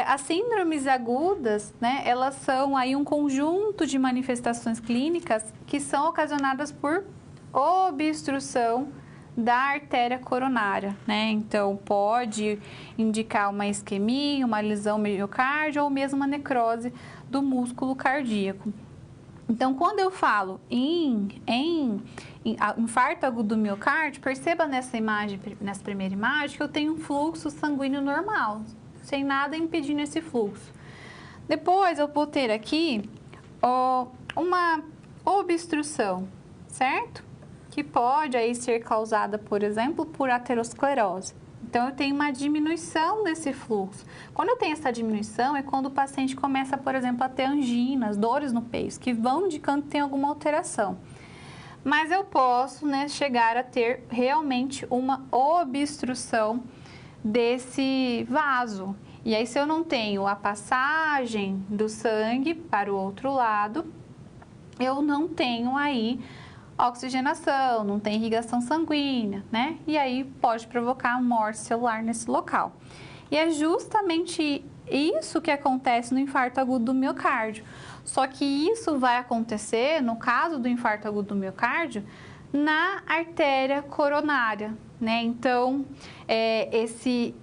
As síndromes agudas, né, elas são aí um conjunto de manifestações clínicas que são ocasionadas por obstrução da artéria coronária, né? Então, pode indicar uma isquemia, uma lesão miocárdio ou mesmo uma necrose do músculo cardíaco. Então, quando eu falo em infarto agudo do miocárdio, perceba nessa imagem, nessa primeira imagem, que eu tenho um fluxo sanguíneo normal, sem nada impedindo esse fluxo. Depois, eu vou ter aqui uma obstrução, certo? Que pode aí ser causada, por exemplo, por aterosclerose. Então, eu tenho uma diminuição desse fluxo. Quando eu tenho essa diminuição, é quando o paciente começa, por exemplo, a ter anginas, dores no peito, que vão indicando que tem alguma alteração. Mas eu posso, né, chegar a ter realmente uma obstrução desse vaso. E aí, se eu não tenho a passagem do sangue para o outro lado, eu não tenho aí oxigenação, não tem irrigação sanguínea, né? E aí pode provocar morte celular nesse local. E é justamente isso que acontece no infarto agudo do miocárdio. Só que isso vai acontecer, no caso do infarto agudo do miocárdio, na artéria coronária, né? Então,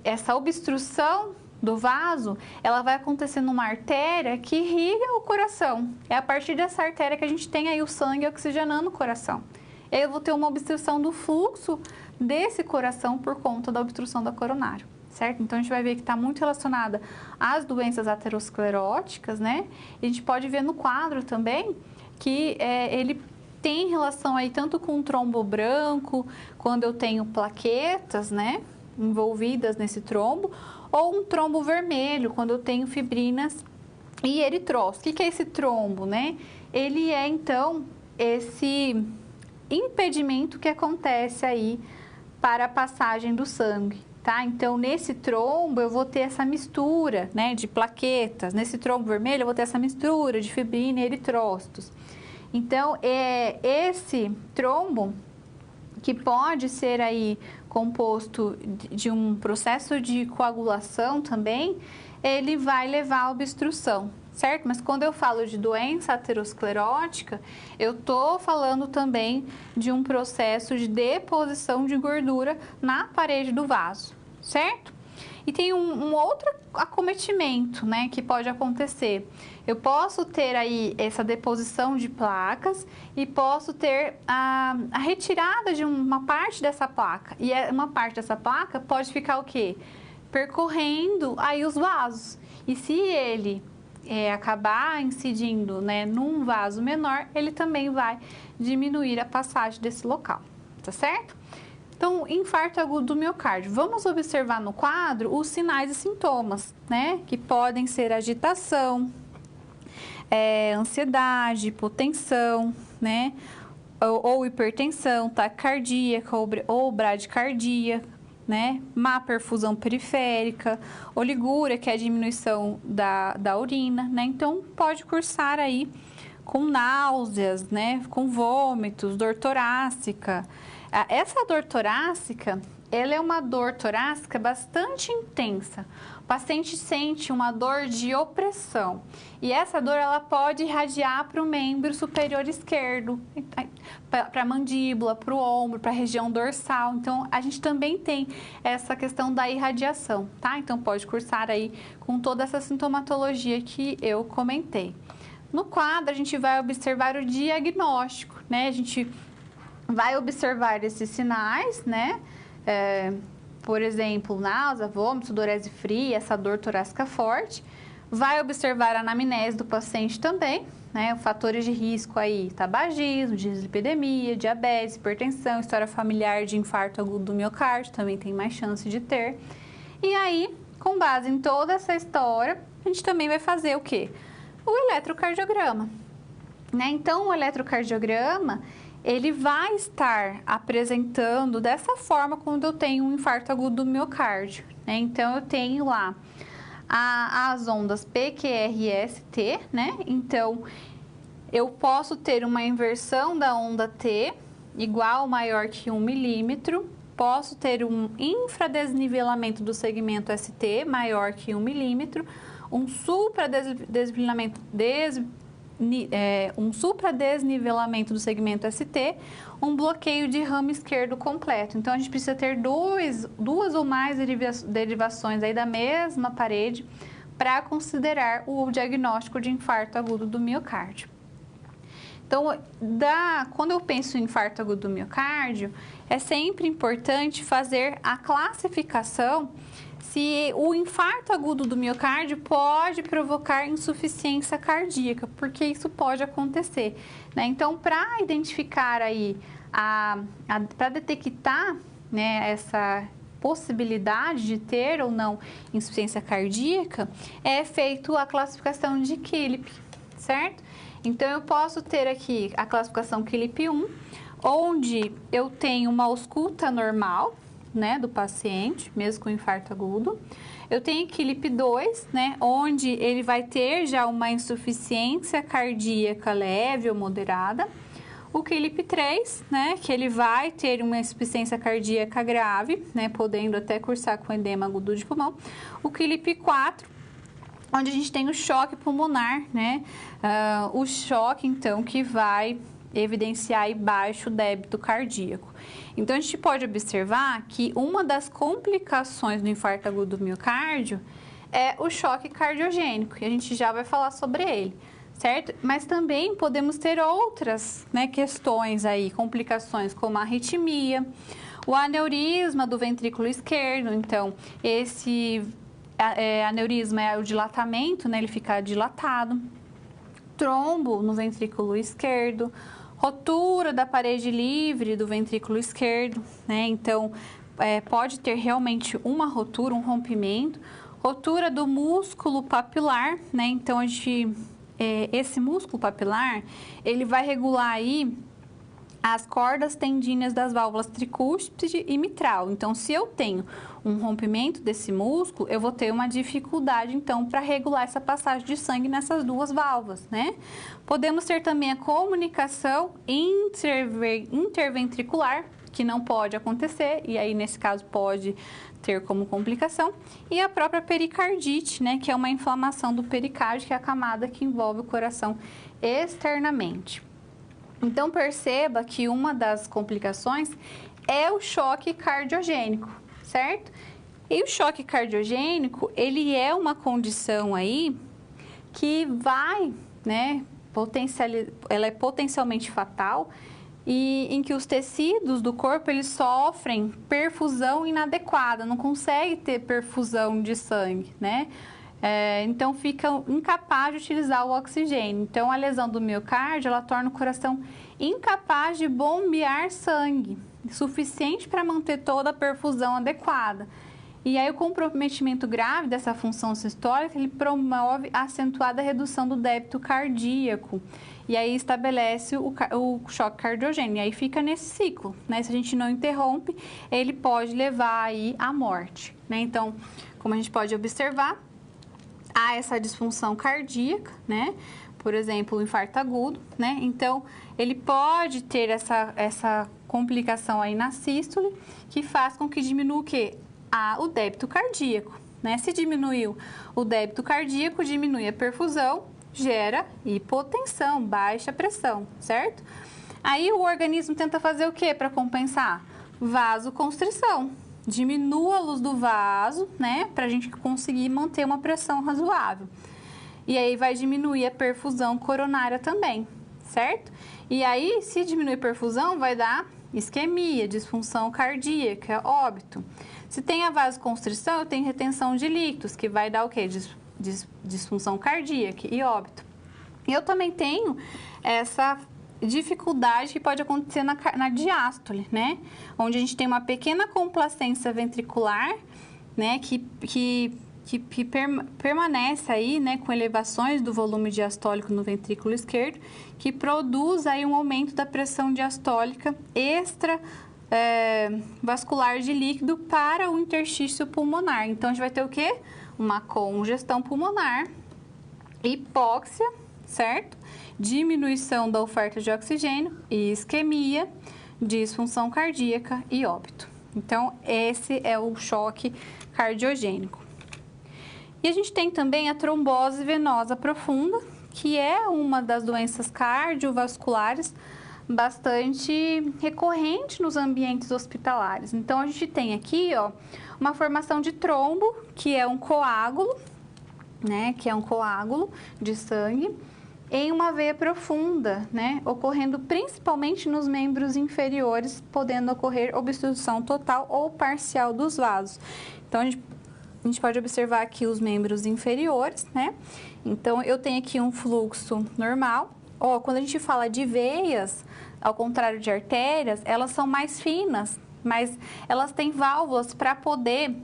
essa obstrução do vaso, ela vai acontecer numa artéria que irriga o coração. É a partir dessa artéria que a gente tem aí o sangue oxigenando o coração. E aí eu vou ter uma obstrução do fluxo desse coração por conta da obstrução da coronária, certo? Então, a gente vai ver que está muito relacionada às doenças ateroscleróticas, né? E a gente pode ver no quadro também que ele tem relação aí tanto com o trombo branco, quando eu tenho plaquetas, né, envolvidas nesse trombo, ou um trombo vermelho, quando eu tenho fibrinas e eritrócitos. O que é esse trombo, né? Ele é, então, esse impedimento que acontece aí para a passagem do sangue, tá? Então, nesse trombo, eu vou ter essa mistura, né, de plaquetas. Nesse trombo vermelho, eu vou ter essa mistura de fibrina e eritrócitos. Então, esse trombo, que pode ser aí composto de um processo de coagulação também, ele vai levar à obstrução, certo? Mas quando eu falo de doença aterosclerótica, eu estou falando também de um processo de deposição de gordura na parede do vaso, certo? E tem um outro acometimento, né, que pode acontecer. Eu posso ter aí essa deposição de placas e posso ter a retirada de uma parte dessa placa. E uma parte dessa placa pode ficar o quê? Percorrendo aí os vasos. E se ele acabar incidindo, né, num vaso menor, ele também vai diminuir a passagem desse local, tá certo? Então, infarto agudo do miocárdio. Vamos observar no quadro os sinais e sintomas, né? Que podem ser agitação, ansiedade, hipotensão, né? Ou hipertensão, taquicardia ou bradicardia, né? Má perfusão periférica, oligúria, que é a diminuição da urina, né? Então, pode cursar aí com náuseas, né? Com vômitos, dor torácica. Essa dor torácica, ela é uma dor torácica bastante intensa. O paciente sente uma dor de opressão e essa dor ela pode irradiar para o membro superior esquerdo, para a mandíbula, para o ombro, para a região dorsal. Então, a gente também tem essa questão da irradiação, tá? Então, pode cursar aí com toda essa sintomatologia que eu comentei. No quadro, a gente vai observar o diagnóstico, né? A gente vai observar esses sinais, né? Por exemplo, náusea, vômito, sudorese fria, essa dor torácica forte. Vai observar a anamnese do paciente também, né? Fatores de risco aí, tabagismo, dislipidemia, diabetes, hipertensão, história familiar de infarto agudo do miocárdio, também tem mais chance de ter. E aí, com base em toda essa história, a gente também vai fazer o quê? O eletrocardiograma, né? Então, o eletrocardiograma, ele vai estar apresentando dessa forma quando eu tenho um infarto agudo do miocárdio, né? Então, eu tenho lá as ondas PQRST, né? Então, eu posso ter uma inversão da onda T igual ou maior que 1 milímetro, posso ter um infradesnivelamento do segmento ST maior que 1 milímetro, um supradesnivelamento do segmento ST, um bloqueio de ramo esquerdo completo. Então, a gente precisa ter duas ou mais derivações aí da mesma parede para considerar o diagnóstico de infarto agudo do miocárdio. Então, quando eu penso em infarto agudo do miocárdio, é sempre importante fazer a classificação se o infarto agudo do miocárdio pode provocar insuficiência cardíaca, porque isso pode acontecer, né? Então, para identificar aí, para detectar, né, essa possibilidade de ter ou não insuficiência cardíaca, é feito a classificação de Killip, certo? Então, eu posso ter aqui a classificação Killip 1, onde eu tenho uma ausculta normal, né, do paciente, mesmo com infarto agudo. Eu tenho Killip 2, né, onde ele vai ter já uma insuficiência cardíaca leve ou moderada. O Killip 3, né, que ele vai ter uma insuficiência cardíaca grave, né, podendo até cursar com edema agudo de pulmão. O Killip 4, onde a gente tem o choque pulmonar, né, o choque, então, que vai evidenciar aí baixo débito cardíaco. Então, a gente pode observar que uma das complicações do infarto agudo do miocárdio é o choque cardiogênico, e a gente já vai falar sobre ele, certo? Mas também podemos ter outras, né, questões aí, complicações como a arritmia, o aneurisma do ventrículo esquerdo. Então, esse aneurisma é o dilatamento, né, ele fica dilatado, trombo no ventrículo esquerdo, rotura da parede livre do ventrículo esquerdo, né? Então, pode ter realmente uma rotura, um rompimento, rotura do músculo papilar, né? Então, esse músculo papilar, ele vai regular aí as cordas tendíneas das válvulas tricúspide e mitral. Então, se eu tenho um rompimento desse músculo, eu vou ter uma dificuldade, então, para regular essa passagem de sangue nessas duas válvulas, né? Podemos ter também a comunicação interventricular, que não pode acontecer, e aí, nesse caso, pode ter como complicação, e a própria pericardite, né, que é uma inflamação do pericárdio, que é a camada que envolve o coração externamente. Então, perceba que uma das complicações é o choque cardiogênico, certo? E o choque cardiogênico, ele é uma condição aí que vai, né, ela é potencialmente fatal, e em que os tecidos do corpo, eles sofrem perfusão inadequada, não consegue ter perfusão de sangue, né? Então, fica incapaz de utilizar o oxigênio. Então, a lesão do miocárdio, ela torna o coração incapaz de bombear sangue, suficiente para manter toda a perfusão adequada. E aí, o comprometimento grave dessa função sistólica, ele promove a acentuada redução do débito cardíaco. E aí, estabelece o choque cardiogênico. E aí, fica nesse ciclo, né? Se a gente não interrompe, ele pode levar aí à morte, né? Então, como a gente pode observar, há essa disfunção cardíaca, né? Por exemplo, o infarto agudo, né? Então, ele pode ter essa complicação aí na sístole, que faz com que diminua o quê? O débito cardíaco, né? Se diminuiu o débito cardíaco, diminui a perfusão, gera hipotensão, baixa pressão, certo? Aí o organismo tenta fazer o quê para compensar? Vasoconstrição. Diminua a luz do vaso, né, para a gente conseguir manter uma pressão razoável. E aí vai diminuir a perfusão coronária também, certo? E aí, se diminuir a perfusão, vai dar isquemia, disfunção cardíaca, óbito. Se tem a vasoconstrição, eu tenho retenção de líquidos, que vai dar o quê? Disfunção cardíaca e óbito. E eu também tenho essa dificuldade que pode acontecer na diástole, né? Onde a gente tem uma pequena complacência ventricular, né? Que que permanece aí, né, com elevações do volume diastólico no ventrículo esquerdo, que produz aí um aumento da pressão diastólica vascular de líquido para o interstício pulmonar. Então, a gente vai ter o quê? Uma congestão pulmonar, hipóxia, certo? Diminuição da oferta de oxigênio, isquemia, disfunção cardíaca e óbito. Então, esse é o choque cardiogênico. E a gente tem também a trombose venosa profunda, que é uma das doenças cardiovasculares bastante recorrente nos ambientes hospitalares. Então, a gente tem aqui, ó, uma formação de trombo, que é um coágulo, né, que é um coágulo de sangue, em uma veia profunda, né, ocorrendo principalmente nos membros inferiores, podendo ocorrer obstrução total ou parcial dos vasos. Então, a gente pode observar aqui os membros inferiores, né? Então, eu tenho aqui um fluxo normal. Ó, quando a gente fala de veias, ao contrário de artérias, elas são mais finas, mas elas têm válvulas para poder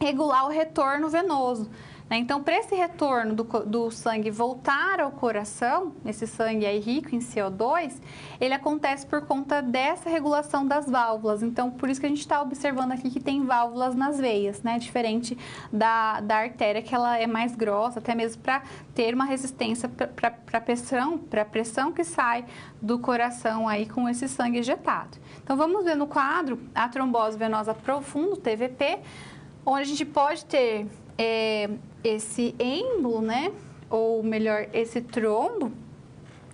regular o retorno venoso, né? Então, para esse retorno do sangue voltar ao coração, esse sangue aí rico em CO2, ele acontece por conta dessa regulação das válvulas. Então, por isso que a gente está observando aqui que tem válvulas nas veias, né? Diferente da artéria, que ela é mais grossa, até mesmo para ter uma resistência para a pressão que sai do coração aí com esse sangue ejetado. Então, vamos ver no quadro a trombose venosa profunda, TVP, onde a gente pode ter esse êmbolo, né? Ou melhor, esse trombo,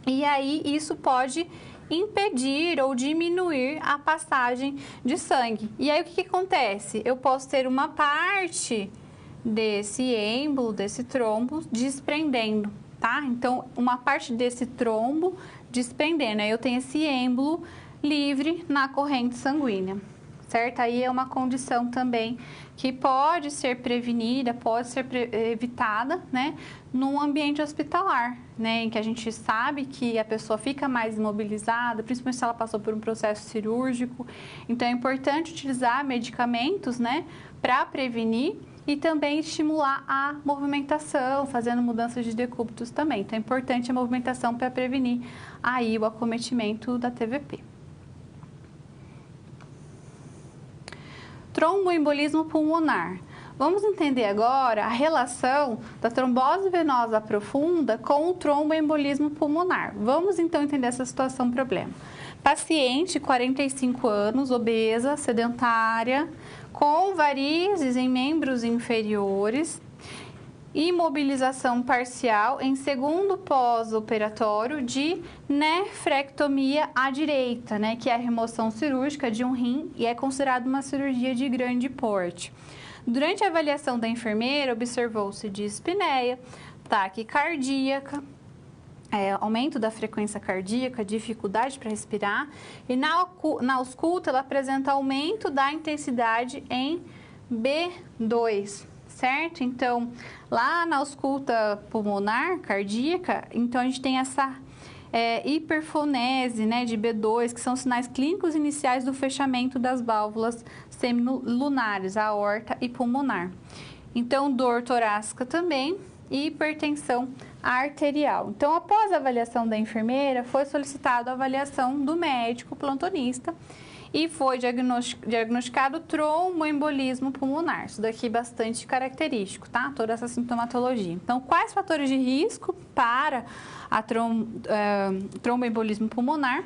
e aí isso pode impedir ou diminuir a passagem de sangue. E aí o que acontece? Eu posso ter uma parte desse êmbolo, desse trombo, desprendendo, tá? Então, uma parte desse trombo desprendendo. Aí eu tenho esse êmbolo livre na corrente sanguínea, certo? Aí é uma condição também que pode ser prevenida, pode ser evitada, né, num ambiente hospitalar, né, em que a gente sabe que a pessoa fica mais imobilizada, principalmente se ela passou por um processo cirúrgico. Então, é importante utilizar medicamentos, né, para prevenir e também estimular a movimentação, fazendo mudanças de decúbitos também. Então, é importante a movimentação para prevenir aí o acometimento da TVP. Tromboembolismo pulmonar. Vamos entender agora a relação da trombose venosa profunda com o tromboembolismo pulmonar. Vamos então entender essa situação problema. Paciente, 45 anos, obesa, sedentária, com varizes em membros inferiores, imobilização parcial em segundo pós-operatório de nefrectomia à direita, né, que é a remoção cirúrgica de um rim e é considerada uma cirurgia de grande porte. Durante a avaliação da enfermeira, observou-se dispneia, taquicardia, aumento da frequência cardíaca, dificuldade para respirar, e na ausculta ela apresenta aumento da intensidade em B2, certo? Então, lá na ausculta pulmonar cardíaca, então a gente tem essa hiperfonese, né, de B2, que são sinais clínicos iniciais do fechamento das válvulas semilunares, aorta e pulmonar. Então, dor torácica também e hipertensão arterial. Então, após a avaliação da enfermeira, foi solicitada a avaliação do médico plantonista e foi diagnosticado tromboembolismo pulmonar. Isso daqui é bastante característico, tá? Toda essa sintomatologia. Então, quais fatores de risco para a tromboembolismo pulmonar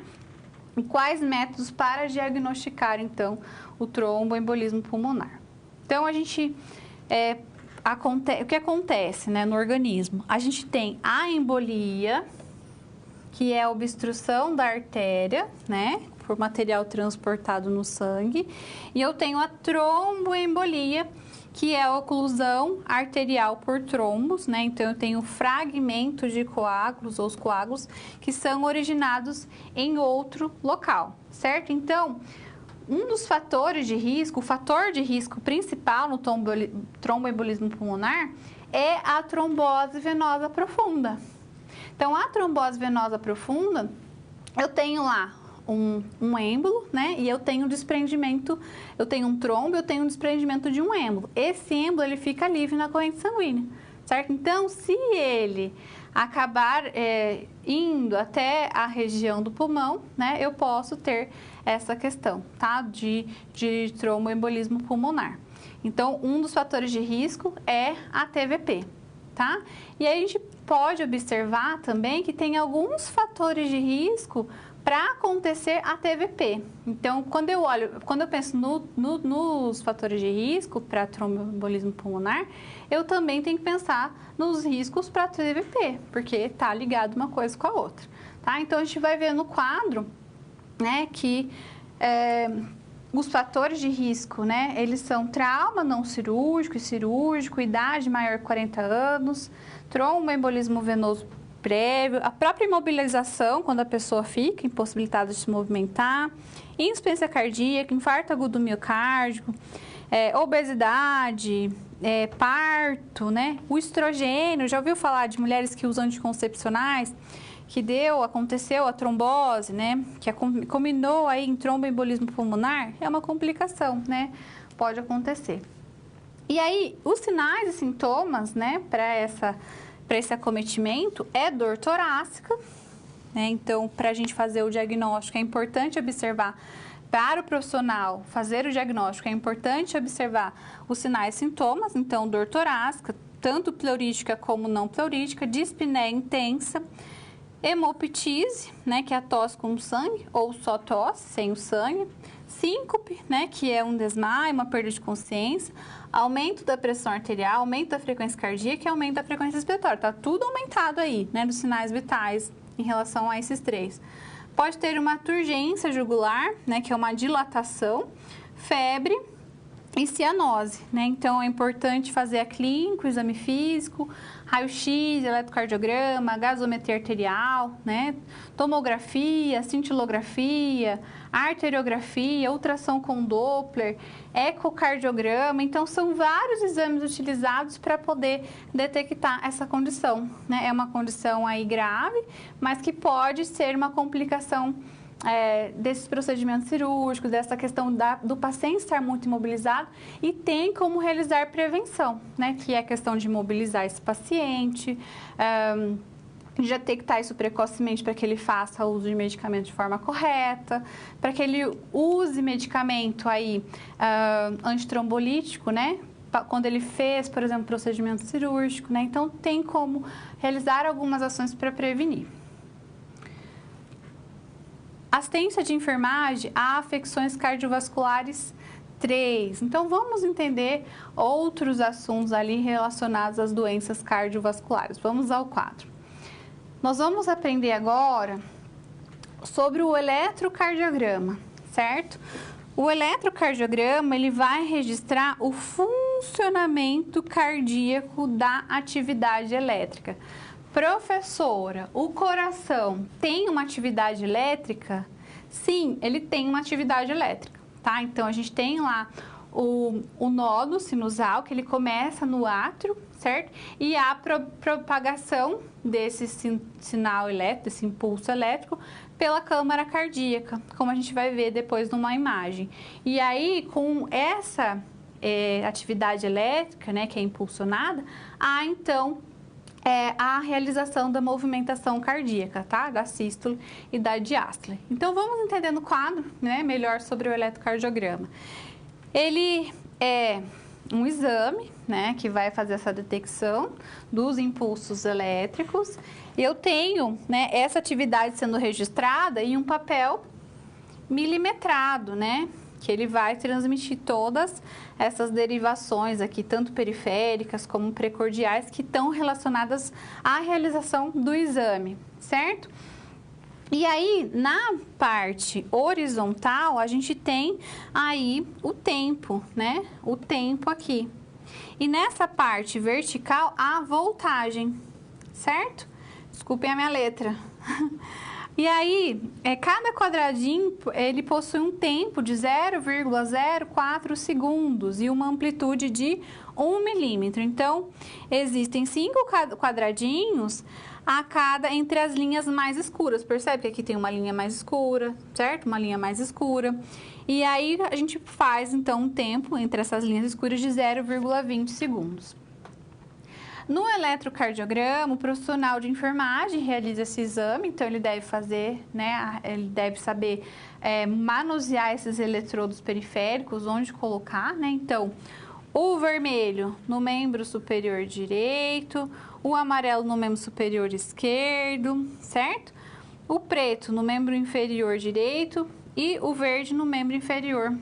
e quais métodos para diagnosticar, então, o tromboembolismo pulmonar? Então, a gente... o que acontece, né, no organismo? A gente tem a embolia, que é a obstrução da artéria, né, por material transportado no sangue, e eu tenho a tromboembolia, que é a oclusão arterial por trombos, né? Então, eu tenho fragmentos de coágulos, ou os coágulos, que são originados em outro local, certo? Então, um dos fatores de risco, o fator de risco principal no tromboembolismo pulmonar é a trombose venosa profunda. Então, a trombose venosa profunda, eu tenho lá um êmbolo, né? E eu tenho desprendimento, eu tenho um trombo, eu tenho um desprendimento de um êmbolo. Esse êmbolo, ele fica livre na corrente sanguínea, certo? Então, se ele acabar indo até a região do pulmão, né? Eu posso ter essa questão, tá? De tromboembolismo pulmonar. Então, um dos fatores de risco é a TVP, tá? E aí a gente pode observar também que tem alguns fatores de risco para acontecer a TVP. Então, quando eu penso nos fatores de risco para tromboembolismo pulmonar, eu também tenho que pensar nos riscos para TVP, porque está ligado uma coisa com a outra, tá? Então, a gente vai ver no quadro, né, que os fatores de risco, né, eles são trauma não cirúrgico e cirúrgico, idade maior que 40 anos, tromboembolismo venoso prévio, a própria imobilização, quando a pessoa fica impossibilitada de se movimentar, insuficiência cardíaca, infarto agudo miocárdico, obesidade, parto, né, o estrogênio, já ouviu falar de mulheres que usam anticoncepcionais, que aconteceu a trombose, né, que combinou aí em tromboembolismo pulmonar, é uma complicação, né, pode acontecer. E aí, os sinais e sintomas, né, para esse acometimento é dor torácica, né, então, para a gente fazer o diagnóstico, é importante observar, para o profissional fazer o diagnóstico, é importante observar os sinais e sintomas, então, dor torácica, tanto pleurítica como não pleurítica, dispneia intensa, hemoptise, né, que é a tosse com sangue, ou só tosse, sem o sangue, síncope, né, que é um desmaio, uma perda de consciência, aumento da pressão arterial, aumento da frequência cardíaca e aumento da frequência respiratória. Tá tudo aumentado aí, né, dos sinais vitais em relação a esses três. Pode ter uma turgência jugular, né, que é uma dilatação, febre e cianose, né? Então, é importante fazer a clínica, o exame físico, raio-x, eletrocardiograma, gasometria arterial, né? Tomografia, cintilografia, arteriografia, ultrassom com Doppler, ecocardiograma. Então, são vários exames utilizados para poder detectar essa condição, né? É uma condição aí grave, mas que pode ser uma complicação desses procedimentos cirúrgicos, dessa questão do paciente estar muito imobilizado, e tem como realizar prevenção, né? Que é a questão de imobilizar esse paciente, já detectar isso precocemente para que ele faça o uso de medicamento de forma correta, para que ele use medicamento aí, antitrombolítico, né? Quando ele fez, por exemplo, procedimento cirúrgico, né? Então, tem como realizar algumas ações para prevenir. Assistência de enfermagem a afecções cardiovasculares 3. Então, vamos entender outros assuntos ali relacionados às doenças cardiovasculares. Vamos ao quadro. Nós vamos aprender agora sobre o eletrocardiograma, certo? O eletrocardiograma, ele vai registrar o funcionamento cardíaco da atividade elétrica. Professora, o coração tem uma atividade elétrica? Sim, ele tem uma atividade elétrica, tá? Então, a gente tem lá o nódo sinusal, que ele começa no átrio, certo? E a propagação desse sinal elétrico, desse impulso elétrico, pela câmara cardíaca, como a gente vai ver depois numa imagem. E aí, com essa atividade elétrica, né, que é impulsionada, há então a realização da movimentação cardíaca, tá? Da sístole e da diástole. Então, vamos entender no quadro, né, melhor sobre o eletrocardiograma. Ele é um exame, né, que vai fazer essa detecção dos impulsos elétricos. Eu tenho, né, essa atividade sendo registrada em um papel milimetrado, né, que ele vai transmitir todas essas derivações aqui, tanto periféricas como precordiais, que estão relacionadas à realização do exame, certo? E aí, na parte horizontal, a gente tem aí o tempo, né? O tempo aqui. E nessa parte vertical, a voltagem, certo? Desculpem a minha letra. E aí, cada quadradinho, ele possui um tempo de 0,04 segundos e uma amplitude de 1 milímetro. Então, existem 5 quadradinhos a cada entre as linhas mais escuras. Percebe que aqui tem uma linha mais escura, certo? Uma linha mais escura. E aí, a gente faz, então, um tempo entre essas linhas escuras de 0,20 segundos. No eletrocardiograma, o profissional de enfermagem realiza esse exame, então ele deve fazer, né, ele deve saber manusear esses eletrodos periféricos, onde colocar, né? Então, o vermelho no membro superior direito, o amarelo no membro superior esquerdo, certo? O preto no membro inferior direito e o verde no membro inferior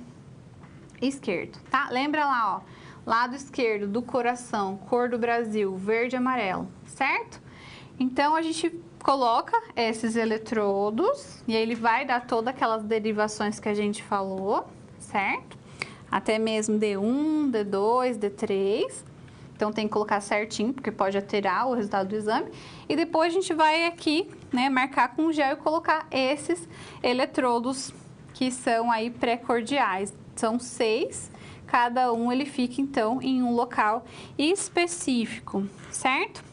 esquerdo, tá? Lembra lá, ó. Lado esquerdo do coração, cor do Brasil, verde e amarelo, certo? Então, a gente coloca esses eletrodos e ele vai dar todas aquelas derivações que a gente falou, certo? Até mesmo D1, D2, D3. Então, tem que colocar certinho, porque pode alterar o resultado do exame. E depois a gente vai aqui, né, marcar com gel e colocar esses eletrodos que são aí pré-cordiais. São 6. Cada um ele fica, então, em um local específico, certo?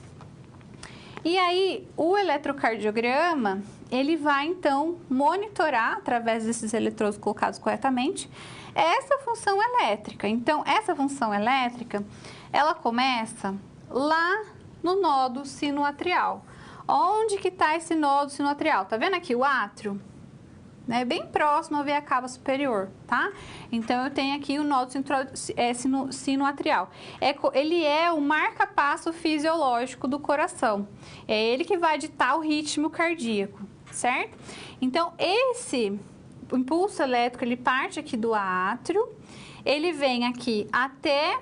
E aí, o eletrocardiograma, ele vai, então, monitorar, através desses eletrodos colocados corretamente, essa função elétrica. Então, essa função elétrica, ela começa lá no nódo sinoatrial. Onde que está esse nódo sinoatrial? Tá vendo aqui o átrio? Né, bem próximo à veia cava superior, tá? Então, eu tenho aqui o nódo sinoatrial. Ele é o marca-passo fisiológico do coração. É ele que vai ditar o ritmo cardíaco, certo? Então, esse impulso elétrico, ele parte aqui do átrio, ele vem aqui até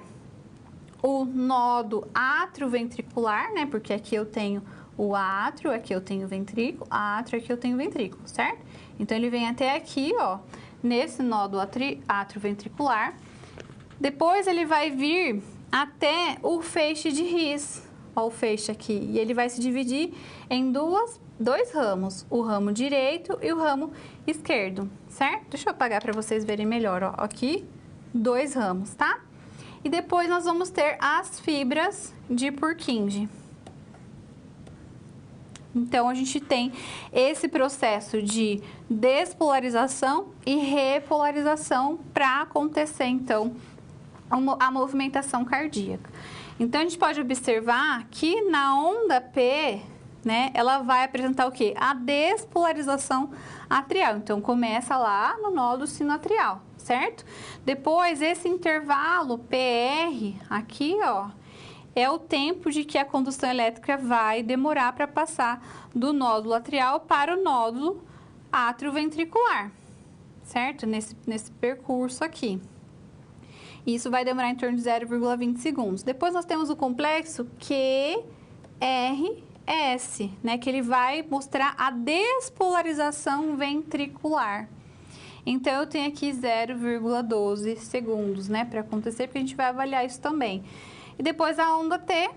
o nódo atrioventricular, né? Porque aqui eu tenho o átrio, aqui eu tenho o ventrículo, átrio, aqui eu tenho o ventrículo, certo? Então, ele vem até aqui, ó, nesse nódo atrioventricular. Depois, ele vai vir até o feixe de His, ó, o feixe aqui. E ele vai se dividir em dois ramos, o ramo direito e o ramo esquerdo, certo? Deixa eu apagar para vocês verem melhor, ó, aqui, 2 ramos, tá? E depois, nós vamos ter as fibras de Purkinje. Então, a gente tem esse processo de despolarização e repolarização para acontecer, então, a movimentação cardíaca. Então, a gente pode observar que na onda P, né, ela vai apresentar o quê? A despolarização atrial. Então, começa lá no nódo sinoatrial, certo? Depois, esse intervalo PR, aqui, ó, é o tempo de que a condução elétrica vai demorar para passar do nódulo atrial para o nódulo atrioventricular, certo? Nesse percurso aqui. Isso vai demorar em torno de 0,20 segundos. Depois nós temos o complexo QRS, né? Que ele vai mostrar a despolarização ventricular. Então, eu tenho aqui 0,12 segundos, né? Para acontecer, porque a gente vai avaliar isso também. E depois a onda T,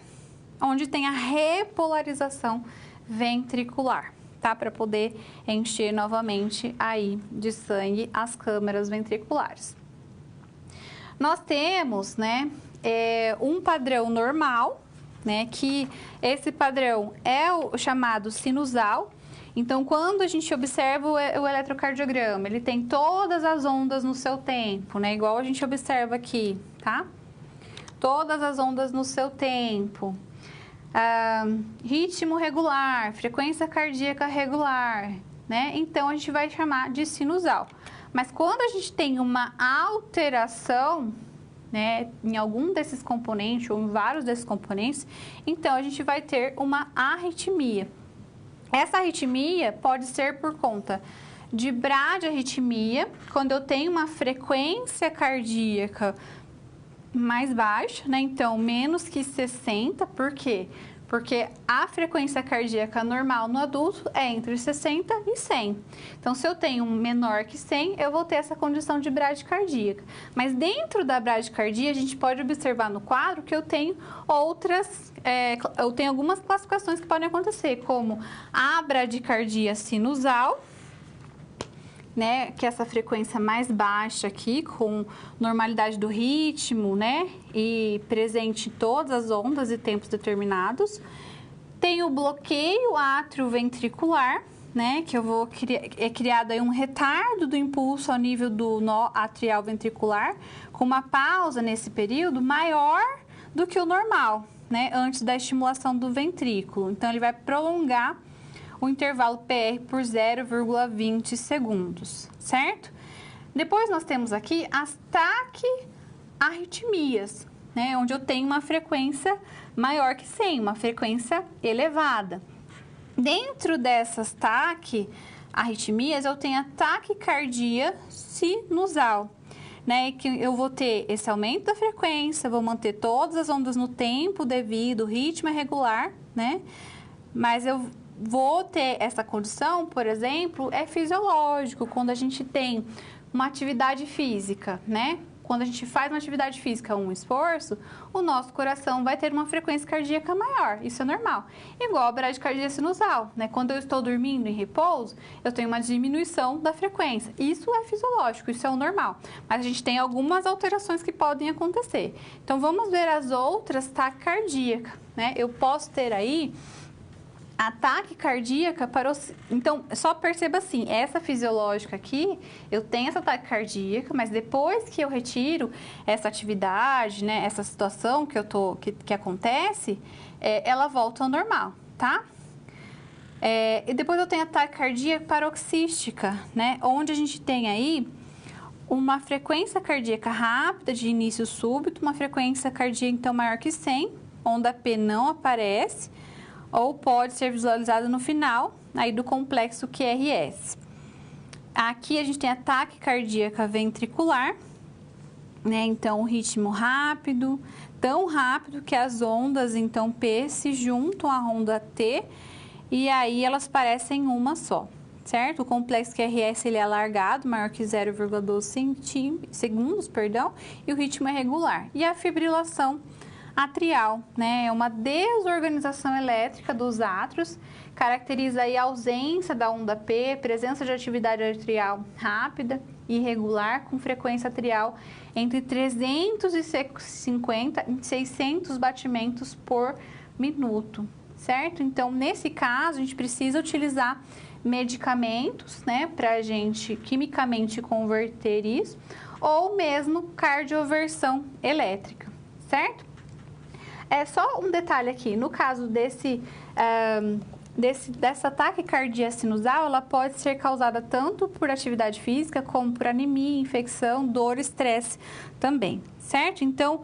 onde tem a repolarização ventricular, tá? Para poder encher novamente aí de sangue as câmaras ventriculares. Nós temos, né, um padrão normal, né? Que esse padrão é o chamado sinusal. Então, quando a gente observa o eletrocardiograma, ele tem todas as ondas no seu tempo, né? Igual a gente observa aqui, tá? Todas as ondas no seu tempo, ritmo regular, frequência cardíaca regular, né? Então, a gente vai chamar de sinusal. Mas quando a gente tem uma alteração, né, em algum desses componentes ou em vários desses componentes, então a gente vai ter uma arritmia. Essa arritmia pode ser por conta de bradiarritmia, quando eu tenho uma frequência cardíaca mais baixa, né? Então, menos que 60, por quê? Porque a frequência cardíaca normal no adulto é entre 60 e 100. Então, se eu tenho menor que 100, eu vou ter essa condição de bradicardia. Mas dentro da bradicardia, a gente pode observar no quadro que eu tenho algumas classificações que podem acontecer, como a bradicardia sinusal, né, que é essa frequência mais baixa aqui, com normalidade do ritmo, né, e presente em todas as ondas e tempos determinados. Tem o bloqueio atrioventricular, né, que é criado aí um retardo do impulso ao nível do nó atrial ventricular, com uma pausa nesse período maior do que o normal, né, antes da estimulação do ventrículo. Então, ele vai prolongar o intervalo PR por 0,20 segundos, certo? Depois nós temos aqui as taquiarritmias, né? Onde eu tenho uma frequência maior que 100, uma frequência elevada. Dentro dessas taquiarritmias, eu tenho a taquicardia sinusal, né? Que eu vou ter esse aumento da frequência, vou manter todas as ondas no tempo devido, o ritmo é regular, né? Mas eu vou ter essa condição, por exemplo, é fisiológico, quando a gente tem uma atividade física, né? Quando a gente faz uma atividade física, um esforço, o nosso coração vai ter uma frequência cardíaca maior, isso é normal. Igual a bradicardia sinusal, né? Quando eu estou dormindo em repouso, eu tenho uma diminuição da frequência. Isso é fisiológico, isso é o normal. Mas a gente tem algumas alterações que podem acontecer. Então, vamos ver as outras taquicardíacas, né? Eu posso ter aí ataque cardíaca Então, só perceba assim, essa fisiológica aqui, eu tenho essa ataque cardíaca, mas depois que eu retiro essa atividade, né, essa situação que acontece, ela volta ao normal, tá? E depois eu tenho ataque cardíaca paroxística, né, onde a gente tem aí uma frequência cardíaca rápida de início súbito, uma frequência cardíaca então maior que 100, onda P não aparece, ou pode ser visualizado no final aí do complexo QRS. Aqui a gente tem ataque cardíaca ventricular, né? Então, o ritmo rápido, tão rápido que as ondas, então, P se juntam à onda T e aí elas parecem uma só, certo? O complexo QRS ele é alargado, maior que 0,12 segundos, e o ritmo é regular. E a fibrilação atrial, né? É uma desorganização elétrica dos átrios, caracteriza aí a ausência da onda P, presença de atividade atrial rápida e irregular, com frequência atrial entre 350 e 600 batimentos por minuto, certo? Então, nesse caso, a gente precisa utilizar medicamentos, né, para a gente quimicamente converter isso, ou mesmo cardioversão elétrica, certo? É só um detalhe aqui, no caso dessa taquicardia sinusal, ela pode ser causada tanto por atividade física, como por anemia, infecção, dor, estresse também, certo? Então,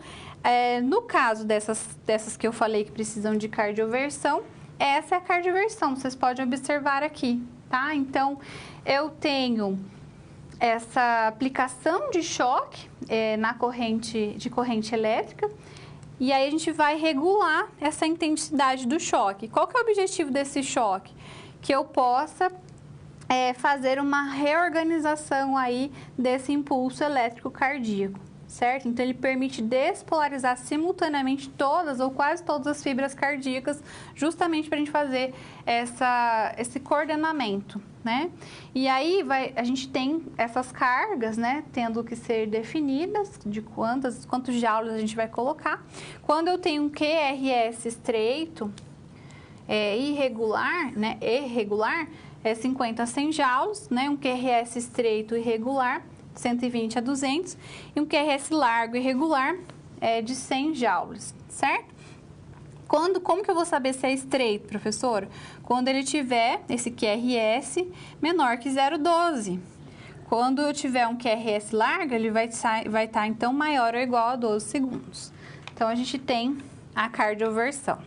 no caso dessas que eu falei que precisam de cardioversão, essa é a cardioversão, vocês podem observar aqui, tá? Então, eu tenho essa aplicação de choque na corrente elétrica, e aí a gente vai regular essa intensidade do choque. Qual que é o objetivo desse choque? Que eu possa fazer uma reorganização aí desse impulso elétrico cardíaco, certo? Então, ele permite despolarizar simultaneamente todas ou quase todas as fibras cardíacas, justamente para a gente fazer esse coordenamento, né? E aí, a gente tem essas cargas, né, tendo que ser definidas, de quantos joules a gente vai colocar. Quando eu tenho um QRS estreito, irregular, né, é 50 a 100 joules, né, um QRS estreito irregular, 120 a 200, e um QRS largo irregular de 100 joules, certo? Como que eu vou saber se é estreito, professor? Quando ele tiver esse QRS menor que 0,12. Quando eu tiver um QRS largo, ele vai estar, então, maior ou igual a 12 segundos. Então, a gente tem a cardioversão.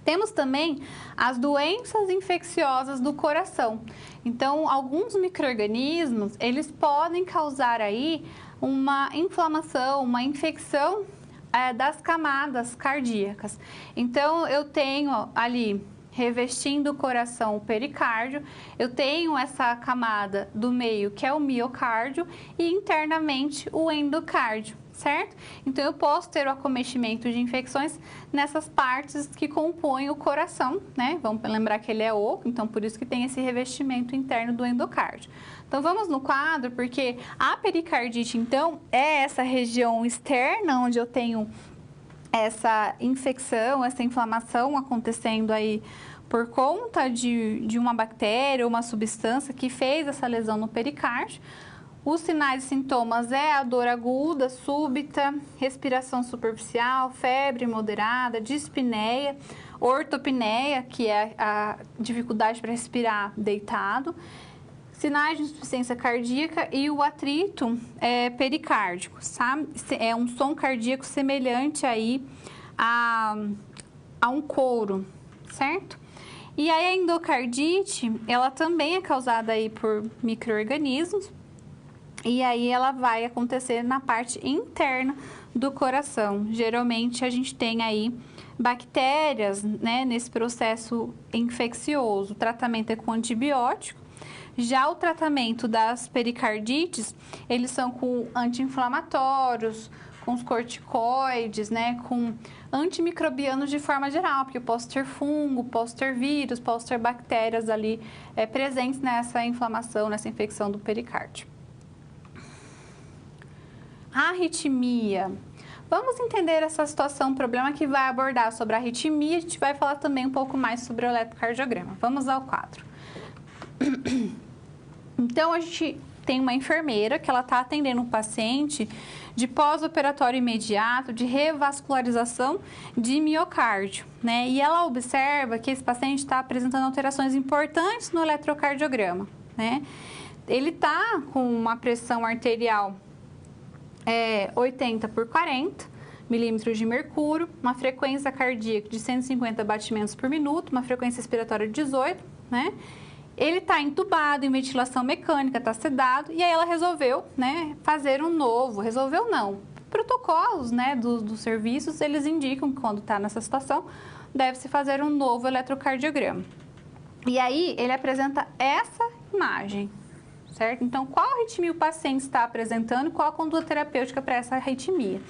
Temos também as doenças infecciosas do coração. Então, alguns micro-organismos, eles podem causar aí uma inflamação, uma infecção das camadas cardíacas. Então, eu tenho ali, revestindo o coração, o pericárdio, eu tenho essa camada do meio, que é o miocárdio, e internamente o endocárdio, certo? Então, eu posso ter o acometimento de infecções nessas partes que compõem o coração, né? Vamos lembrar que ele é oco, então por isso que tem esse revestimento interno do endocárdio. Então, vamos no quadro, porque a pericardite, então, é essa região externa onde eu tenho essa infecção, essa inflamação acontecendo aí por conta de uma bactéria ou uma substância que fez essa lesão no pericárdio. Os sinais e sintomas é a dor aguda, súbita, respiração superficial, febre moderada, dispneia, ortopneia, que é a dificuldade para respirar deitado, sinais de insuficiência cardíaca e o atrito pericárdico, sabe? É um som cardíaco semelhante aí a um couro, certo? E aí a endocardite, ela também é causada aí por micro-organismos, e aí ela vai acontecer na parte interna do coração. Geralmente a gente tem aí bactérias, né, nesse processo infeccioso. O tratamento é com antibiótico. Já o tratamento das pericardites, eles são com anti-inflamatórios, com os corticoides, né, com antimicrobianos de forma geral, porque eu posso ter fungo, posso ter vírus, posso ter bactérias ali presentes nessa inflamação, nessa infecção do pericárdio. Arritmia. Vamos entender essa situação, problema que vai abordar sobre a arritmia, a gente vai falar também um pouco mais sobre o eletrocardiograma. Vamos ao quadro. Então, a gente tem uma enfermeira que ela está atendendo um paciente de pós-operatório imediato, de revascularização de miocárdio, né? E ela observa que esse paciente está apresentando alterações importantes no eletrocardiograma, né? Ele está com uma pressão arterial 80 por 40 milímetros de mercúrio, uma frequência cardíaca de 150 batimentos por minuto, uma frequência respiratória de 18, né? Ele está entubado em ventilação mecânica, está sedado, e aí ela resolveu, né, fazer um novo, resolveu não, protocolos, né, dos serviços, eles indicam que quando está nessa situação, deve-se fazer um novo eletrocardiograma. E aí ele apresenta essa imagem, certo? Então, qual arritmia o paciente está apresentando, qual a conduta terapêutica para essa arritmia?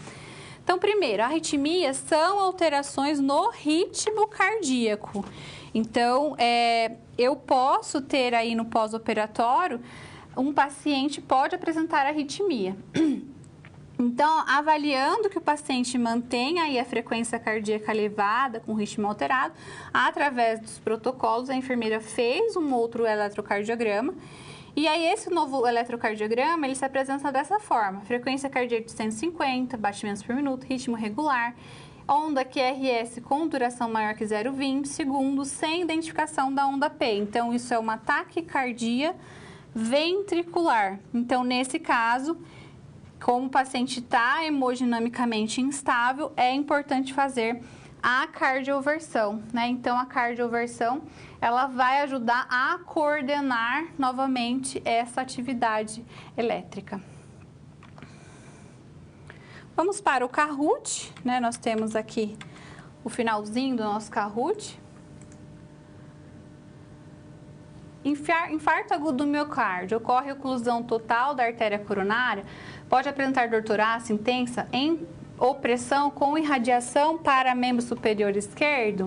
Então, primeiro, arritmias são alterações no ritmo cardíaco. Então, eu posso ter aí no pós-operatório, um paciente pode apresentar arritmia. Então, avaliando que o paciente mantenha aí a frequência cardíaca elevada, com ritmo alterado, através dos protocolos, a enfermeira fez um outro eletrocardiograma. E aí, esse novo eletrocardiograma, ele se apresenta dessa forma: frequência cardíaca de 150 batimentos por minuto, ritmo regular, onda QRS com duração maior que 0,20 segundos, sem identificação da onda P. Então, isso é uma taquicardia ventricular. Então, nesse caso, como o paciente está hemodinamicamente instável, é importante fazer a cardioversão, né? Então, a cardioversão, ela vai ajudar a coordenar novamente essa atividade elétrica. Vamos para o Kahoot, né? Nós temos aqui o finalzinho do nosso Kahoot. Infarto agudo do miocárdio, ocorre oclusão total da artéria coronária, pode apresentar dor torácica intensa em opressão com irradiação para membro superior esquerdo?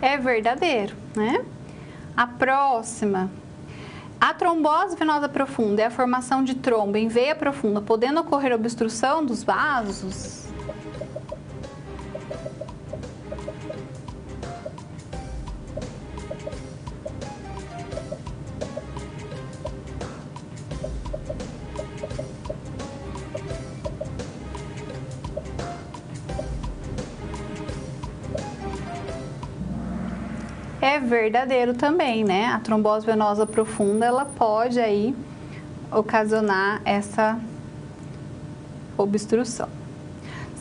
É verdadeiro, né? A próxima. A trombose venosa profunda é a formação de trombo em veia profunda, podendo ocorrer obstrução dos vasos? É verdadeiro também, né? A trombose venosa profunda, ela pode aí ocasionar essa obstrução.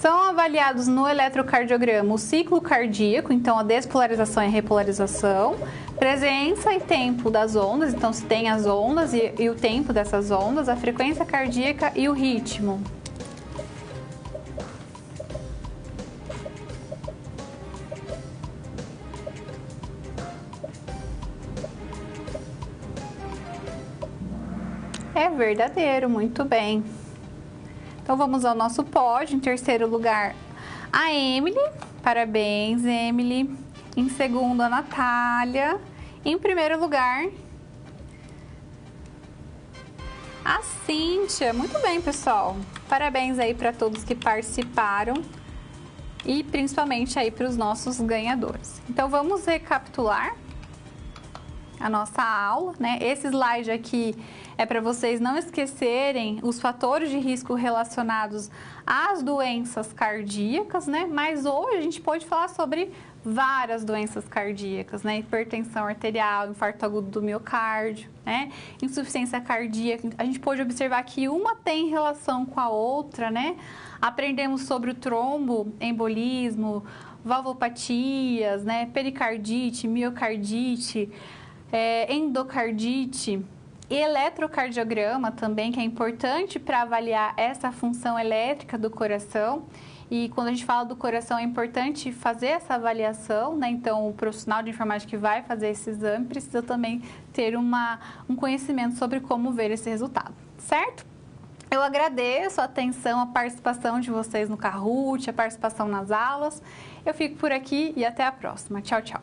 São avaliados no eletrocardiograma o ciclo cardíaco, então a despolarização e a repolarização, presença e tempo das ondas, então se tem as ondas e o tempo dessas ondas, a frequência cardíaca e o ritmo. É verdadeiro, muito bem. Então vamos ao nosso pódio. Em terceiro lugar, a Emily. Parabéns, Emily. Em segundo, a Natália. Em primeiro lugar, a Cíntia. Muito bem, pessoal. Parabéns aí para todos que participaram e principalmente aí para os nossos ganhadores. Então vamos recapitular a nossa aula, né? Esse slide aqui é para vocês não esquecerem os fatores de risco relacionados às doenças cardíacas, né? Mas hoje a gente pode falar sobre várias doenças cardíacas, né? Hipertensão arterial, infarto agudo do miocárdio, né? Insuficiência cardíaca. A gente pode observar que uma tem relação com a outra, né? Aprendemos sobre o tromboembolismo, valvopatias, né? Pericardite, miocardite, endocardite, e eletrocardiograma também, que é importante para avaliar essa função elétrica do coração. E quando a gente fala do coração, é importante fazer essa avaliação, né? Então, o profissional de enfermagem que vai fazer esse exame precisa também ter um conhecimento sobre como ver esse resultado, certo? Eu agradeço a atenção, a participação de vocês no Kahoot, a participação nas aulas. Eu fico por aqui e até a próxima. Tchau, tchau.